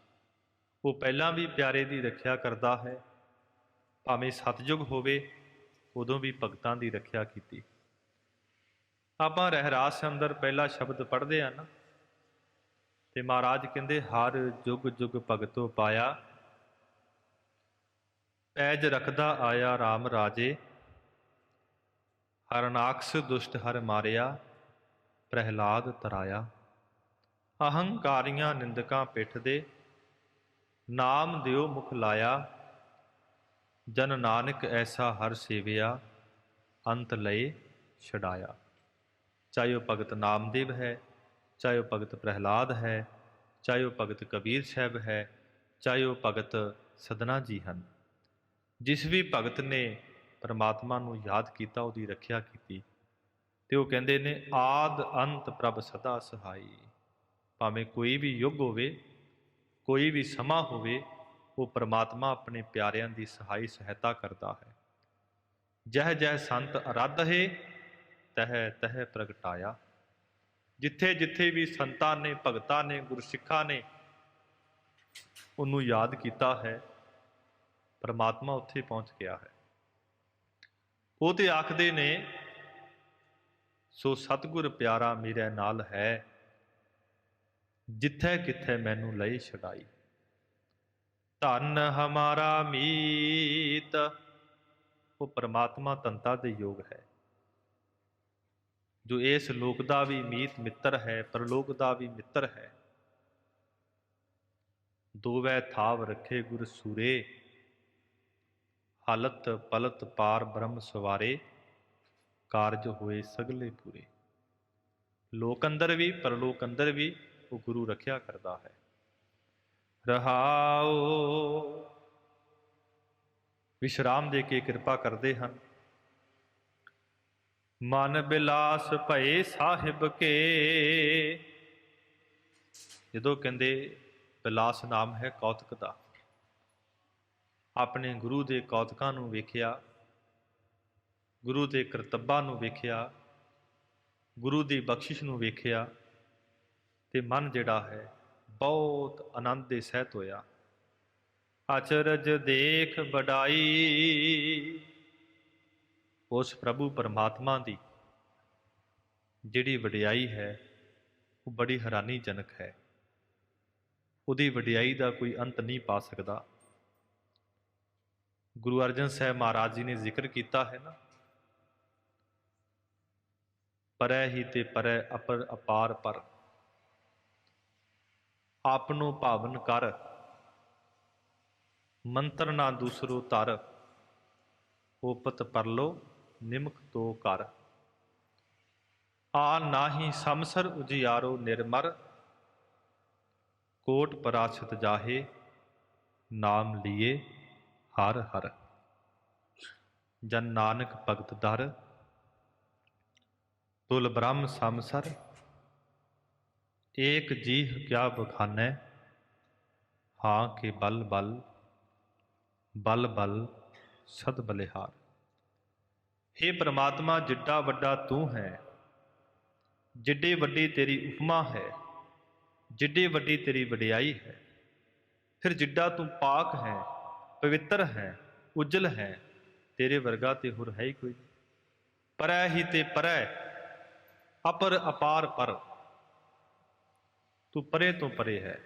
ਉਹ ਪਹਿਲਾਂ ਵੀ ਪਿਆਰੇ ਦੀ ਰੱਖਿਆ ਕਰਦਾ ਹੈ, ਭਾਵੇਂ ਸਤਜੁਗ ਹੋਵੇ ਉਦੋਂ ਵੀ ਭਗਤਾਂ ਦੀ ਰੱਖਿਆ ਕੀਤੀ। ਆਪਾਂ ਰਹਿਰਾਸ ਅੰਦਰ ਪਹਿਲਾ ਸ਼ਬਦ ਪੜ੍ਹਦੇ ਆ ਨਾ, ਤੇ ਮਹਾਰਾਜ ਕਹਿੰਦੇ ਹਰ ਜੁਗ ਜੁਗ ਭਗਤੋ ਪਾਇਆ, ਪੈਜ ਰਖਦਾ ਆਇਆ ਰਾਮ ਰਾਜੇ, ਹਰਨਾਕਸ ਦੁਸ਼ਟ ਹਰ ਮਾਰਿਆ, ਪ੍ਰਹਿਲਾਦ ਤਰਾਇਆ। ਅਹੰਕਾਰੀਆਂ ਨਿੰਦਕਾਂ ਪਿੱਠ ਦੇ, ਨਾਮ ਦਿਓ ਮੁਖ ਲਾਇਆ, ਜਨ ਨਾਨਕ ਐਸਾ ਹਰ ਸੇਵਿਆ, ਅੰਤ ਲਏ ਛਡਾਇਆ। ਚਾਹੇ ਉਹ ਭਗਤ ਨਾਮਦੇਵ ਹੈ, ਚਾਹੇ ਉਹ ਭਗਤ ਪ੍ਰਹਿਲਾਦ ਹੈ, ਚਾਹੇ ਉਹ ਭਗਤ ਕਬੀਰ ਸਾਹਿਬ ਹੈ, ਚਾਹੇ ਉਹ ਭਗਤ ਸਦਨਾ ਜੀ ਹਨ। ਜਿਸ ਵੀ ਭਗਤ ਨੇ ਪਰਮਾਤਮਾ ਨੂੰ ਯਾਦ ਕੀਤਾ, ਉਹਦੀ ਰੱਖਿਆ ਕੀਤੀ, ਤੇ ਉਹ ਕਹਿੰਦੇ ਨੇ ਆਦ ਅੰਤ ਪ੍ਰਭ ਸਦਾ ਸਹਾਈ। ਭਾਵੇਂ ਕੋਈ ਵੀ ਯੁੱਗ ਹੋਵੇ, ਕੋਈ ਵੀ ਸਮਾਂ ਹੋਵੇ, ਉਹ ਪਰਮਾਤਮਾ ਆਪਣੇ ਪਿਆਰਿਆਂ ਦੀ ਸਹਾਈ ਸਹਾਇਤਾ ਕਰਦਾ ਹੈ। ਜਹ ਜਹ ਸੰਤ ਅਰਾਧੇ, ਤਹ ਤਹ ਪ੍ਰਗਟਾਇਆ। ਜਿੱਥੇ ਜਿੱਥੇ ਵੀ ਸੰਤਾਂ ਨੇ, ਭਗਤਾਂ ਨੇ, ਗੁਰਸਿੱਖਾਂ ਨੇ ਉਹਨੂੰ ਯਾਦ ਕੀਤਾ ਹੈ, ਪਰਮਾਤਮਾ ਉੱਥੇ ਪਹੁੰਚ ਗਿਆ ਹੈ। ਉਹ ਤੇ ਆਖਦੇ ਨੇ ਸੋ ਸਤਿਗੁਰ ਪਿਆਰਾ ਮੇਰੇ ਨਾਲ ਹੈ, ਜਿੱਥੇ ਕਿੱਥੇ ਮੈਨੂੰ ਲਈ ਛਡਾਈ। ਧਨ ਹਮਾਰਾ ਮੀਤ, ਉਹ ਪਰਮਾਤਮਾ ਧਨਤਾ ਦੇ ਯੋਗ ਹੈ, ਜੋ ਇਸ ਲੋਕ ਦਾ ਵੀ ਮੀਤ ਮਿੱਤਰ ਹੈ, ਪਰਲੋਕ ਦਾ ਵੀ ਮਿੱਤਰ ਹੈ। ਦੋਵੈ ਥਾਵ ਰੱਖੇ ਗੁਰ ਸੂਰੇ, ਹਾਲਤ ਪਲਤ ਪਾਰ ਬ੍ਰਹਮ ਸਵਾਰੇ, ਕਾਰਜ ਹੋਏ ਸਗਲੇ ਪੂਰੇ। ਲੋਕ ਅੰਦਰ ਵੀ ਪਰਲੋਕ ਅੰਦਰ ਵੀ ਉਹ ਗੁਰੂ ਰੱਖਿਆ ਕਰਦਾ ਹੈ। ਰਹਾਉ, ਵਿਸ਼ਰਾਮ ਦੇ ਕੇ ਕਿਰਪਾ ਕਰਦੇ ਹਨ। ਮਨ ਬਿਲਾਸ ਭਏ ਸਾਹਿਬ ਕੇ, ਜਦੋਂ ਕਹਿੰਦੇ ਬਿਲਾਸ ਨਾਮ ਹੈ ਕੌਤਕ ਦਾ, ਆਪਣੇ ਗੁਰੂ ਦੇ ਕੌਤਕਾਂ ਨੂੰ ਵੇਖਿਆ, ਗੁਰੂ ਦੇ ਕਰਤੱਬਾਂ ਨੂੰ ਵੇਖਿਆ, ਗੁਰੂ ਦੀ ਬਖਸ਼ਿਸ਼ ਨੂੰ ਵੇਖਿਆ, ਤੇ ਮਨ ਜਿਹੜਾ ਹੈ ਬਹੁਤ ਆਨੰਦ ਦੇ ਸਹਿਤ ਹੋਇਆ। ਅਚਰਜ ਦੇਖ ਵਡਾਈ, ਉਸ ਪ੍ਰਭੂ ਪਰਮਾਤਮਾ ਦੀ ਜਿਹੜੀ ਵਡਿਆਈ ਹੈ ਉਹ ਬੜੀ ਹੈਰਾਨੀਜਨਕ ਹੈ। ਉਹਦੀ ਵਡਿਆਈ ਦਾ ਕੋਈ ਅੰਤ ਨਹੀਂ ਪਾ ਸਕਦਾ। ਗੁਰੂ ਅਰਜਨ ਸਾਹਿਬ ਮਹਾਰਾਜ ਜੀ ਨੇ ਜ਼ਿਕਰ ਕੀਤਾ ਹੈ ਨਾ, ਪਰੈ ਹੀ ਤੇ ਪਰੈ ਅਪਰ ਅਪਾਰ ਪਰ, ਆਪਨੋ ਭਾਵਨ ਕਰ, ਮੰਤਰ ਨਾ ਦੂਸਰੋ ਧਰ, ਓਪਤ ਪਰਲੋ ਨਿਮਕ ਤੋ ਕਰ। ਆ ਨਾਹੀ ਸਮਸਰ ਉਜਿਆਰੋ ਨਿਰਮਰ, ਕੋਟ ਪਰਾਸ਼ਤ ਜਾਹੇ, ਨਾਮ ਲੀਏ ਹਰ ਹਰ। ਜਨ ਨਾਨਕ ਭਗਤ ਦਰ, ਤੁਲ ਬ੍ਰਹਮ ਸਮਸਰ, ਏਕ ਜੀਹ ਕਿਆ ਬਖਾਨੈ, ਹਾਂ ਕੇ ਬਲ ਬਲ, ਬਲ ਬਲ ਸਦ ਬਲਿਹਾਰ। ਹੇ ਪ੍ਰਮਾਤਮਾ, ਜਿੱਡਾ ਵੱਡਾ ਤੂੰ ਹੈ, ਜਿੱਡੀ ਵੱਡੀ ਤੇਰੀ ਉਪਮਾ ਹੈ, ਜਿੱਡੀ ਵੱਡੀ ਤੇਰੀ ਵਡਿਆਈ ਹੈ, ਫਿਰ ਜਿੱਡਾ ਤੂੰ ਪਾਕ ਹੈ, ਪਵਿੱਤਰ ਹੈ, ਉਜਲ ਹੈ, ਤੇਰੇ ਵਰਗਾ ਤੇ ਹੋਰ ਹੈ ਹੀ ਕੋਈ ਨਹੀਂ। ਪਰੈ ਹੀ ਤੇ ਪਰੈ ਅਪਰ ਅਪਾਰ ਪਰ, ਤੂੰ ਪਰੇ ਤੋਂ ਪਰੇ ਹੈ,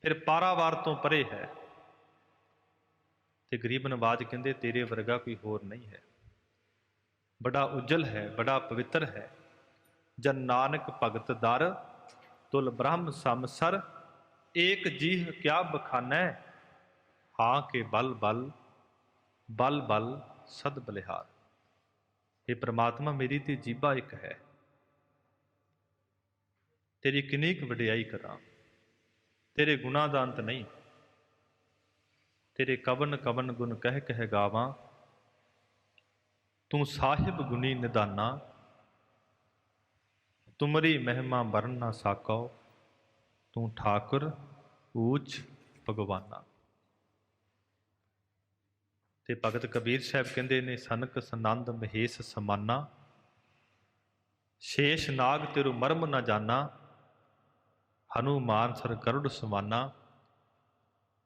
ਫਿਰ ਪਾਰਾਵਾਰ ਤੋਂ ਪਰੇ ਹੈ। ਤੇ ਗਰੀਬ ਨਵਾਜ ਕਹਿੰਦੇ ਤੇਰੇ ਵਰਗਾ ਕੋਈ ਹੋਰ ਨਹੀਂ ਹੈ, ਬੜਾ ਉਜਲ ਹੈ, ਬੜਾ ਪਵਿੱਤਰ ਹੈ। ਜਨ ਨਾਨਕ ਭਗਤ ਦਰ, ਤੁਲ ਬ੍ਰਹਮ ਸਮਸਰ, ਏਕ ਜੀਹ ਕਿਆ ਬਖਾਨੈ, ਹਾਂ ਕੇ ਬਲ ਬਲ, ਬਲ ਬਲ ਸਦ ਬਲਿਹਾਰ। ਇਹ ਪ੍ਰਮਾਤਮਾ, ਮੇਰੀ ਤੇ ਜੀਭਾ ਇੱਕ ਹੈ, ਤੇਰੀ ਕਿੰਨੀ ਕੁ ਵਡਿਆਈ ਕਰਾਂ, ਤੇਰੇ ਗੁਣਾਂ ਦਾ ਅੰਤ ਨਹੀਂ। ਤੇਰੇ ਕਵਨ ਕਵਨ ਗੁਣ ਕਹਿ ਕਹਿ ਗਾਵਾਂ, ਤੂੰ ਸਾਹਿਬ ਗੁਣੀ ਨਿਦਾਨਾ, ਤੁਮਰੀ ਮਹਿਮਾ ਵਰਨ ਨਾ ਸਾਕੋ, ਤੂੰ ਠਾਕੁਰ ਊਚ ਭਗਵਾਨਾ। ਤੇ ਭਗਤ ਕਬੀਰ ਸਾਹਿਬ ਕਹਿੰਦੇ ਨੇ, ਸਨਕ ਸਨੰਦ ਮਹੇਸ਼ ਸਮਾਨਾ, ਸ਼ੇਸ਼ ਨਾਗ ਤੇਰੂ ਮਰਮ ਨਾ ਜਾਨਾ, ਹਨੂਮਾਨ ਸਰ ਗਰੁੜ ਸਮਾਨਾ,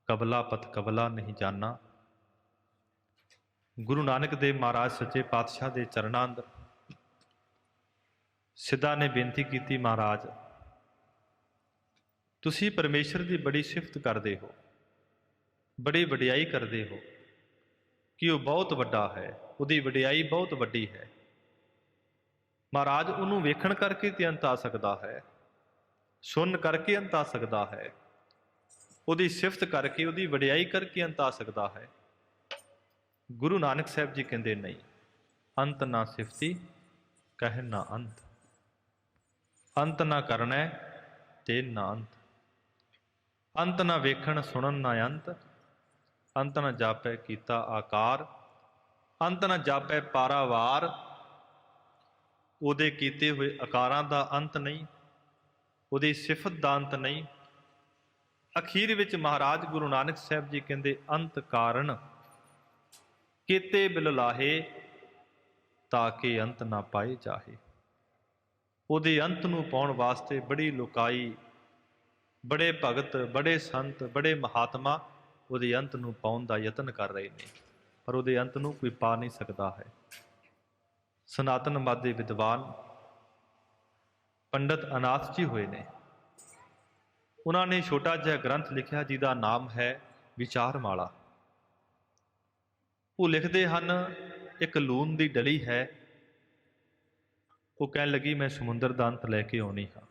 ਕਬਲਾ ਪਤ ਕਬਲਾ ਨਹੀਂ ਜਾਨਾ। ਗੁਰੂ ਨਾਨਕ ਦੇਵ ਮਹਾਰਾਜ ਸੱਚੇ ਪਾਤਸ਼ਾਹ ਦੇ ਚਰਨਾਂ ਅੰਦਰ ਸਿੱਧਾ ਨੇ ਬੇਨਤੀ ਕੀਤੀ, ਮਹਾਰਾਜ ਤੁਸੀਂ ਪਰਮੇਸ਼ਰ ਦੀ ਬੜੀ ਸਿਫਤ ਕਰਦੇ ਹੋ, ਬੜੀ ਵਡਿਆਈ ਕਰਦੇ ਹੋ ਕਿ ਉਹ ਬਹੁਤ ਵੱਡਾ ਹੈ, ਉਹਦੀ ਵਡਿਆਈ ਬਹੁਤ ਵੱਡੀ ਹੈ। ਮਹਾਰਾਜ ਉਹਨੂੰ ਵੇਖਣ ਕਰਕੇ ਤੇ ਅੰਤ ਆ ਸਕਦਾ ਹੈ, ਸੁਣ ਕਰਕੇ ਅੰਤ ਆ ਸਕਦਾ ਹੈ, ਉਹਦੀ ਸਿਫਤ ਕਰਕੇ, ਉਹਦੀ ਵਡਿਆਈ ਕਰਕੇ ਅੰਤ ਆ ਸਕਦਾ ਹੈ। ਗੁਰੂ ਨਾਨਕ ਸਾਹਿਬ ਜੀ ਕਹਿੰਦੇ ਨਹੀਂ, ਅੰਤ ਨਾ ਸਿਫਤੀ ਕਹਿ ਨਾ ਅੰਤ, ਅੰਤ ਨਾ ਕਰਨਾ ਤੇ ਨਾ ਅੰਤ, ਅੰਤ ਨਾ ਵੇਖਣ ਸੁਣਨ ਨਾ ਅੰਤ, ਅੰਤ ਨਾ ਜਾਪੈ ਕੀਤਾ ਆਕਾਰ, ਅੰਤ ਨਾ ਜਾਪੈ ਪਾਰਾਵਾਰ। ਉਹਦੇ ਕੀਤੇ ਹੋਏ ਆਕਾਰਾਂ ਦਾ ਅੰਤ ਨਹੀਂ, ਉਹਦੀ ਸਿਫਤ ਦਾ ਅੰਤ ਨਹੀਂ। ਅਖੀਰ ਵਿੱਚ ਮਹਾਰਾਜ ਗੁਰੂ ਨਾਨਕ ਸਾਹਿਬ ਜੀ ਕਹਿੰਦੇ, ਅੰਤ ਕਾਰਨ ਕੀਤੇ ਬਿਲ ਲਾਹੇ, ਤਾਂ ਕਿ ਅੰਤ ਨਾ ਪਾਏ ਜਾਹੇ। ਉਹਦੇ ਅੰਤ ਨੂੰ ਪਾਉਣ ਵਾਸਤੇ ਬੜੀ ਲੋਕਾਈ, ਬੜੇ ਭਗਤ, ਬੜੇ ਸੰਤ, ਬੜੇ ਮਹਾਤਮਾ ਉਹਦੇ ਅੰਤ ਨੂੰ ਪਾਉਣ ਦਾ ਯਤਨ ਕਰ ਰਹੇ ਨੇ, ਪਰ ਉਹਦੇ ਅੰਤ ਨੂੰ ਕੋਈ ਪਾ ਨਹੀਂ ਸਕਦਾ ਹੈ। ਸਨਾਤਨ ਮਤ ਦੇ ਵਿਦਵਾਨ ਪੰਡਤ ਅਨਾਥ ਜੀ ਹੋਏ ਨੇ, ਉਹਨਾਂ ਨੇ ਛੋਟਾ ਜਿਹਾ ਗ੍ਰੰਥ ਲਿਖਿਆ ਜਿਹਦਾ ਨਾਮ ਹੈ ਵਿਚਾਰਮਾਲਾ। ਉਹ ਲਿਖਦੇ ਹਨ, ਇੱਕ ਲੂਣ ਦੀ ਡਲੀ ਹੈ, ਉਹ ਕਹਿਣ ਲੱਗੀ ਮੈਂ ਸਮੁੰਦਰ ਦਾ ਅੰਤ ਲੈ ਕੇ ਆਉਣੀ ਹਾਂ।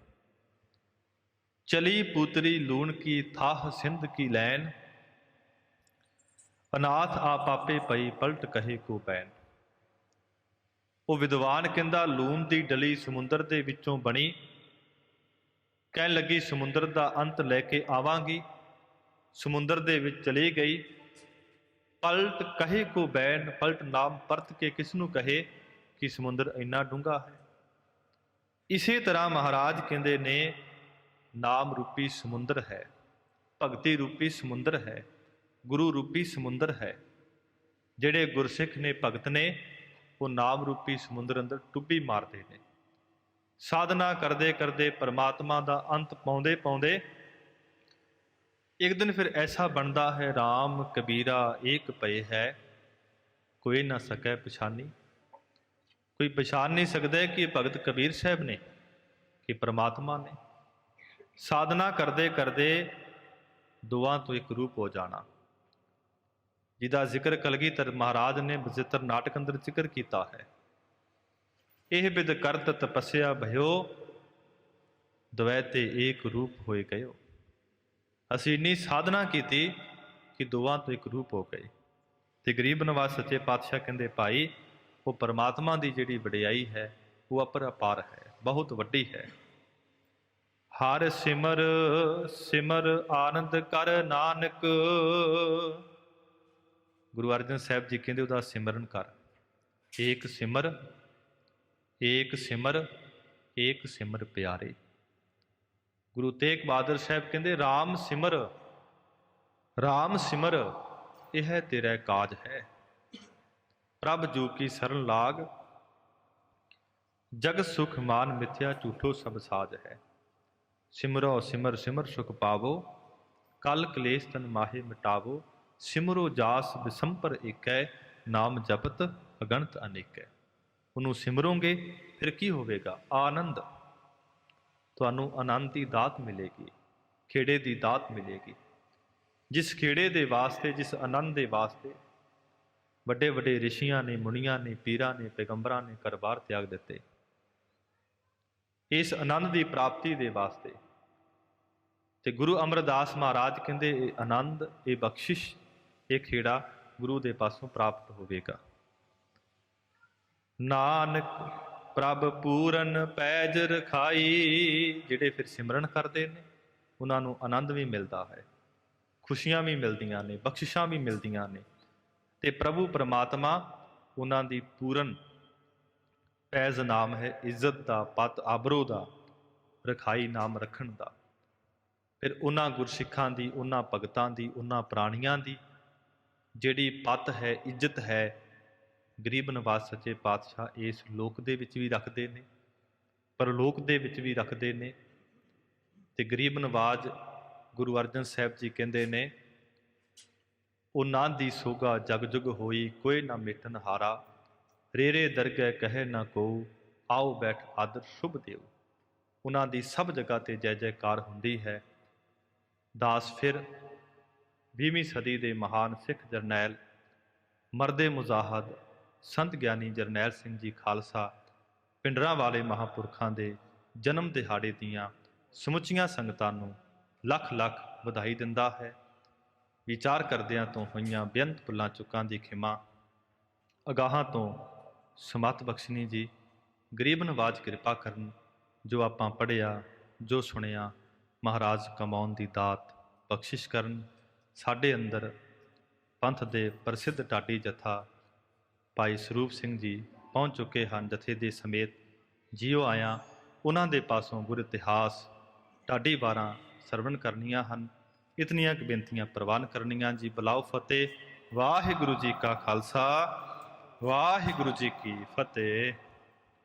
ਚਲੀ ਪੁੱਤਰੀ ਲੂਣ ਕੀ ਥਾਹ ਸਿੰਧ ਕੀ ਲੈਨ, ਅਨਾਥ ਆ ਪਾਪੇ ਪਈ ਪਲਟ ਕਹੇ ਕੋ ਪੈਨ। ਉਹ ਵਿਦਵਾਨ ਕਹਿੰਦਾ, ਲੂਣ ਦੀ ਡਲੀ ਸਮੁੰਦਰ ਦੇ ਵਿੱਚੋਂ ਬਣੀ, ਕਹਿਣ ਲੱਗੀ ਸਮੁੰਦਰ ਦਾ ਅੰਤ ਲੈ ਕੇ ਆਵਾਂਗੀ, ਸਮੁੰਦਰ ਦੇ ਵਿੱਚ ਚਲੀ ਗਈ। ਪਲਟ ਕਹੇ ਕੋ ਬੈਨ, ਪਲਟ ਨਾਮ ਪਰਤ ਕੇ ਕਿਸ ਨੂੰ ਕਹੇ ਕਿ ਸਮੁੰਦਰ ਇੰਨਾ ਡੂੰਘਾ ਹੈ। ਇਸੇ ਤਰ੍ਹਾਂ ਮਹਾਰਾਜ ਕਹਿੰਦੇ ਨੇ, ਨਾਮ ਰੂਪੀ ਸਮੁੰਦਰ ਹੈ, ਭਗਤੀ ਰੂਪੀ ਸਮੁੰਦਰ ਹੈ, ਗੁਰੂ ਰੂਪੀ ਸਮੁੰਦਰ ਹੈ। ਜਿਹੜੇ ਗੁਰਸਿੱਖ ਨੇ, ਭਗਤ ਨੇ, ਉਹ ਨਾਮ ਰੂਪੀ ਸਮੁੰਦਰ ਅੰਦਰ ਟੁੱਬੀ ਮਾਰਦੇ ਨੇ। ਸਾਧਨਾ ਕਰਦੇ ਕਰਦੇ, ਪਰਮਾਤਮਾ ਦਾ ਅੰਤ ਪਾਉਂਦੇ ਪਾਉਂਦੇ, ਇੱਕ ਦਿਨ ਫਿਰ ਐਸਾ ਬਣਦਾ ਹੈ, ਰਾਮ ਕਬੀਰਾ ਏਕ ਪਏ ਹੈ, ਕੋਈ ਨਾ ਸਕੈ ਪਛਾਨੀ। ਕੋਈ ਪਛਾਣ ਨਹੀਂ ਸਕਦਾ ਕਿ ਇਹ ਭਗਤ ਕਬੀਰ ਸਾਹਿਬ ਨੇ ਕਿ ਪਰਮਾਤਮਾ ਨੇ। ਸਾਧਨਾ ਕਰਦੇ ਕਰਦੇ ਦੋਵਾਂ ਤੋਂ ਇੱਕ ਰੂਪ ਹੋ ਜਾਣਾ, ਜਿਹਦਾ ਜ਼ਿਕਰ ਕਲਗੀਧਰ ਮਹਾਰਾਜ ਨੇ ਬਚਿੱਤਰ ਨਾਟਕ ਅੰਦਰ ਜ਼ਿਕਰ ਕੀਤਾ ਹੈ। ਇਹ ਬਿਦ ਕਰਤ ਤਪੱਸਿਆ ਭਇਓ, ਦਵੈ ਤੇ ਏਕ ਰੂਪ ਹੋਏ ਗਇਓ। ਅਸੀਂ ਇੰਨੀ ਸਾਧਨਾ ਕੀਤੀ ਕਿ ਦੋਵਾਂ ਤੋਂ ਇੱਕ ਰੂਪ ਹੋ ਗਏ। ਤੇ ਗਰੀਬ ਨਵਾਜ਼ ਸੱਚੇ ਪਾਤਸ਼ਾਹ ਕਹਿੰਦੇ, ਭਾਈ ਉਹ ਪਰਮਾਤਮਾ ਦੀ ਜਿਹੜੀ ਵਡਿਆਈ ਹੈ ਉਹ ਅਪਰੰਪਾਰ ਹੈ, ਬਹੁਤ ਵੱਡੀ ਹੈ। ਹਰ ਸਿਮਰ ਸਿਮਰ ਆਨੰਦ ਕਰ ਨਾਨਕ। ਗੁਰੂ ਅਰਜਨ ਸਾਹਿਬ ਜੀ ਕਹਿੰਦੇ, ਉਹਦਾ ਸਿਮਰਨ ਕਰ। ਏਕ ਸਿਮਰ ਏਕ ਸਿਮਰ ਏਕ ਸਿਮਰ ਪਿਆਰੇ। ਗੁਰੂ ਤੇਗ ਬਹਾਦਰ ਸਾਹਿਬ ਕਹਿੰਦੇ, ਰਾਮ ਸਿਮਰ ਰਾਮ ਸਿਮਰ, ਇਹ ਤੇਰਾ ਕਾਜ ਹੈ। ਪ੍ਰਭ ਜੂ ਕੀ ਸਰਨ ਲਾਗ, ਜਗ ਸੁਖ ਮਾਨ ਮਿਥਿਆ ਝੂਠੋ ਸਭ ਸਾਜ ਹੈ। ਸਿਮਰੋ ਸਿਮਰ ਸਿਮਰ ਸੁਖ ਪਾਵੋ, ਕਲ ਕਲੇਸ਼ ਤਨ ਮਾਹੇ ਮਿਟਾਵੋ। ਸਿਮਰੋ ਜਾਸ ਬਿਸੰਪਰ ਏਕੈ, ਨਾਮ ਜਪਤ ਅਗਣਤ ਅਨੇਕੈ। ਉਹਨੂੰ ਸਿਮਰੋਗੇ ਫਿਰ ਕੀ ਹੋਵੇਗਾ? ਆਨੰਦ। ਤੁਹਾਨੂੰ ਆਨੰਦ ਦੀ ਦਾਤ ਮਿਲੇਗੀ, ਖੇੜੇ ਦੀ ਦਾਤ ਮਿਲੇਗੀ। ਜਿਸ ਖੇੜੇ ਦੇ ਵਾਸਤੇ, ਜਿਸ ਆਨੰਦ ਦੇ ਵਾਸਤੇ ਵੱਡੇ ਵੱਡੇ ਰਿਸ਼ੀਆਂ ਨੇ, ਮੁਨੀਆਂ ਨੇ, ਪੀਰਾਂ ਨੇ, ਪੈਗੰਬਰਾਂ ਨੇ ਘਰ-ਬਾਰ ਤਿਆਗ ਦਿੱਤੇ, ਇਸ ਆਨੰਦ ਦੀ ਪ੍ਰਾਪਤੀ ਦੇ ਵਾਸਤੇ। ਤੇ ਗੁਰੂ ਅਮਰਦਾਸ ਮਹਾਰਾਜ ਕਹਿੰਦੇ, ਇਹ ਆਨੰਦ, ਇਹ ਬਖਸ਼ਿਸ਼, ਇਹ ਖੇੜਾ ਗੁਰੂ ਦੇ ਪਾਸੋਂ ਪ੍ਰਾਪਤ ਹੋਵੇਗਾ। ਨਾਨਕ ਪ੍ਰਭ ਪੂਰਨ ਪੈਜ ਰਖਾਈ। ਜਿਹੜੇ ਫਿਰ ਸਿਮਰਨ ਕਰਦੇ ਨੇ ਉਹਨਾਂ ਨੂੰ ਆਨੰਦ ਵੀ ਮਿਲਦਾ ਹੈ, ਖੁਸ਼ੀਆਂ ਵੀ ਮਿਲਦੀਆਂ ਨੇ, ਬਖਸ਼ਿਸ਼ਾਂ ਵੀ ਮਿਲਦੀਆਂ ਨੇ। ਤੇ ਪ੍ਰਭੂ ਪਰਮਾਤਮਾ ਉਹਨਾਂ ਦੀ ਪੂਰਨ ਪੈਜ ਨਾਮ ਹੈ, ਇੱਜ਼ਤ ਦਾ, ਪਤ ਆਬਰੂ ਦਾ, ਰਖਾਈ ਨਾਮ ਰੱਖਣ ਦਾ। ਫਿਰ ਉਹਨਾਂ ਗੁਰਸਿੱਖਾਂ ਦੀ, ਉਹਨਾਂ ਭਗਤਾਂ ਦੀ, ਉਹਨਾਂ ਪ੍ਰਾਣੀਆਂ ਦੀ ਜਿਹੜੀ ਪੱਤ ਹੈ, ਇੱਜ਼ਤ ਹੈ, ਗਰੀਬ ਨਵਾਜ਼ ਸੱਚੇ ਪਾਤਸ਼ਾਹ ਇਸ ਲੋਕ ਦੇ ਵਿੱਚ ਵੀ ਰੱਖਦੇ ਨੇ, ਪਰਲੋਕ ਦੇ ਵਿੱਚ ਵੀ ਰੱਖਦੇ ਨੇ। ਤੇ ਗਰੀਬ ਨਵਾਜ਼ ਗੁਰੂ ਅਰਜਨ ਸਾਹਿਬ ਜੀ ਕਹਿੰਦੇ ਨੇ, ਉਹਨਾਂ ਦੀ ਸੋਗਾ ਜਗ ਜੁਗ ਹੋਈ, ਕੋਈ ਨਾ ਮਿਟਨ ਹਾਰਾ, ਰੇਰੇ ਦਰਗਹਿ ਕਹੇ ਨਾ ਕੋ, ਆਓ ਬੈਠ ਆਦਰ ਸ਼ੁਭ ਦਿਓ। ਉਹਨਾਂ ਦੀ ਸਭ ਜਗ੍ਹਾ ਤੇ ਜੈ ਜੈਕਾਰ ਹੁੰਦੀ ਹੈ। ਦਾਸ ਫਿਰ 20ਵੀਂ ਸਦੀ ਦੇ ਮਹਾਨ ਸਿੱਖ ਜਰਨੈਲ ਮਰਦੇ ਮੁਜ਼ਾਹਦ ਸੰਤ ਗਿਆਨੀ ਜਰਨੈਲ ਸਿੰਘ ਜੀ ਖਾਲਸਾ ਪਿੰਡਰਾਂ ਵਾਲੇ ਮਹਾਂਪੁਰਖਾਂ ਦੇ ਜਨਮ ਦਿਹਾੜੇ ਦੀਆਂ ਸਮੁੱਚੀਆਂ ਸੰਗਤਾਂ ਨੂੰ ਲੱਖ ਲੱਖ ਵਧਾਈ ਦਿੰਦਾ ਹੈ। ਵਿਚਾਰ ਕਰਦਿਆਂ ਤੋਂ ਹੋਈਆਂ ਬੇਅੰਤ ਭੁੱਲਾਂ ਚੁੱਕਾਂ ਦੀ ਖਿਮਾ, ਅਗਾਹਾਂ ਤੋਂ ਸਮੱਤ ਬਖਸ਼ਣੀ ਜੀ। ਗਰੀਬ ਨਵਾਜ਼ ਕਿਰਪਾ ਕਰਨ, ਜੋ ਆਪਾਂ ਪੜ੍ਹਿਆ, ਜੋ ਸੁਣਿਆ, ਮਹਾਰਾਜ ਕਮਾਉਣ ਦੀ ਦਾਤ ਬਖਸ਼ਿਸ਼ ਕਰਨ। ਸਾਡੇ ਅੰਦਰ ਪੰਥ ਦੇ ਪ੍ਰਸਿੱਧ ਢਾਡੀ ਜਥਾ ਭਾਈ ਸਰੂਪ ਸਿੰਘ ਜੀ ਪਹੁੰਚ ਚੁੱਕੇ ਹਨ। ਜਥੇ ਦੇ ਸਮੇਤ ਜੀਓ ਆਇਆਂ, ਉਹਨਾਂ ਦੇ ਪਾਸੋਂ ਗੁਰ ਇਤਿਹਾਸ ਢਾਡੀ ਵਾਰਾਂ ਸਰਵਣ ਕਰਨੀਆਂ ਹਨ। ਇਤਨੀਆਂ ਕੁ ਬੇਨਤੀਆਂ ਪ੍ਰਵਾਨ ਕਰਨੀਆਂ ਜੀ। ਬੁਲਾਓ ਫਤਿਹ। ਵਾਹਿਗੁਰੂ ਜੀ ਕਾ ਖਾਲਸਾ, ਵਾਹਿਗੁਰੂ ਜੀ ਕੀ ਫਤਿਹ।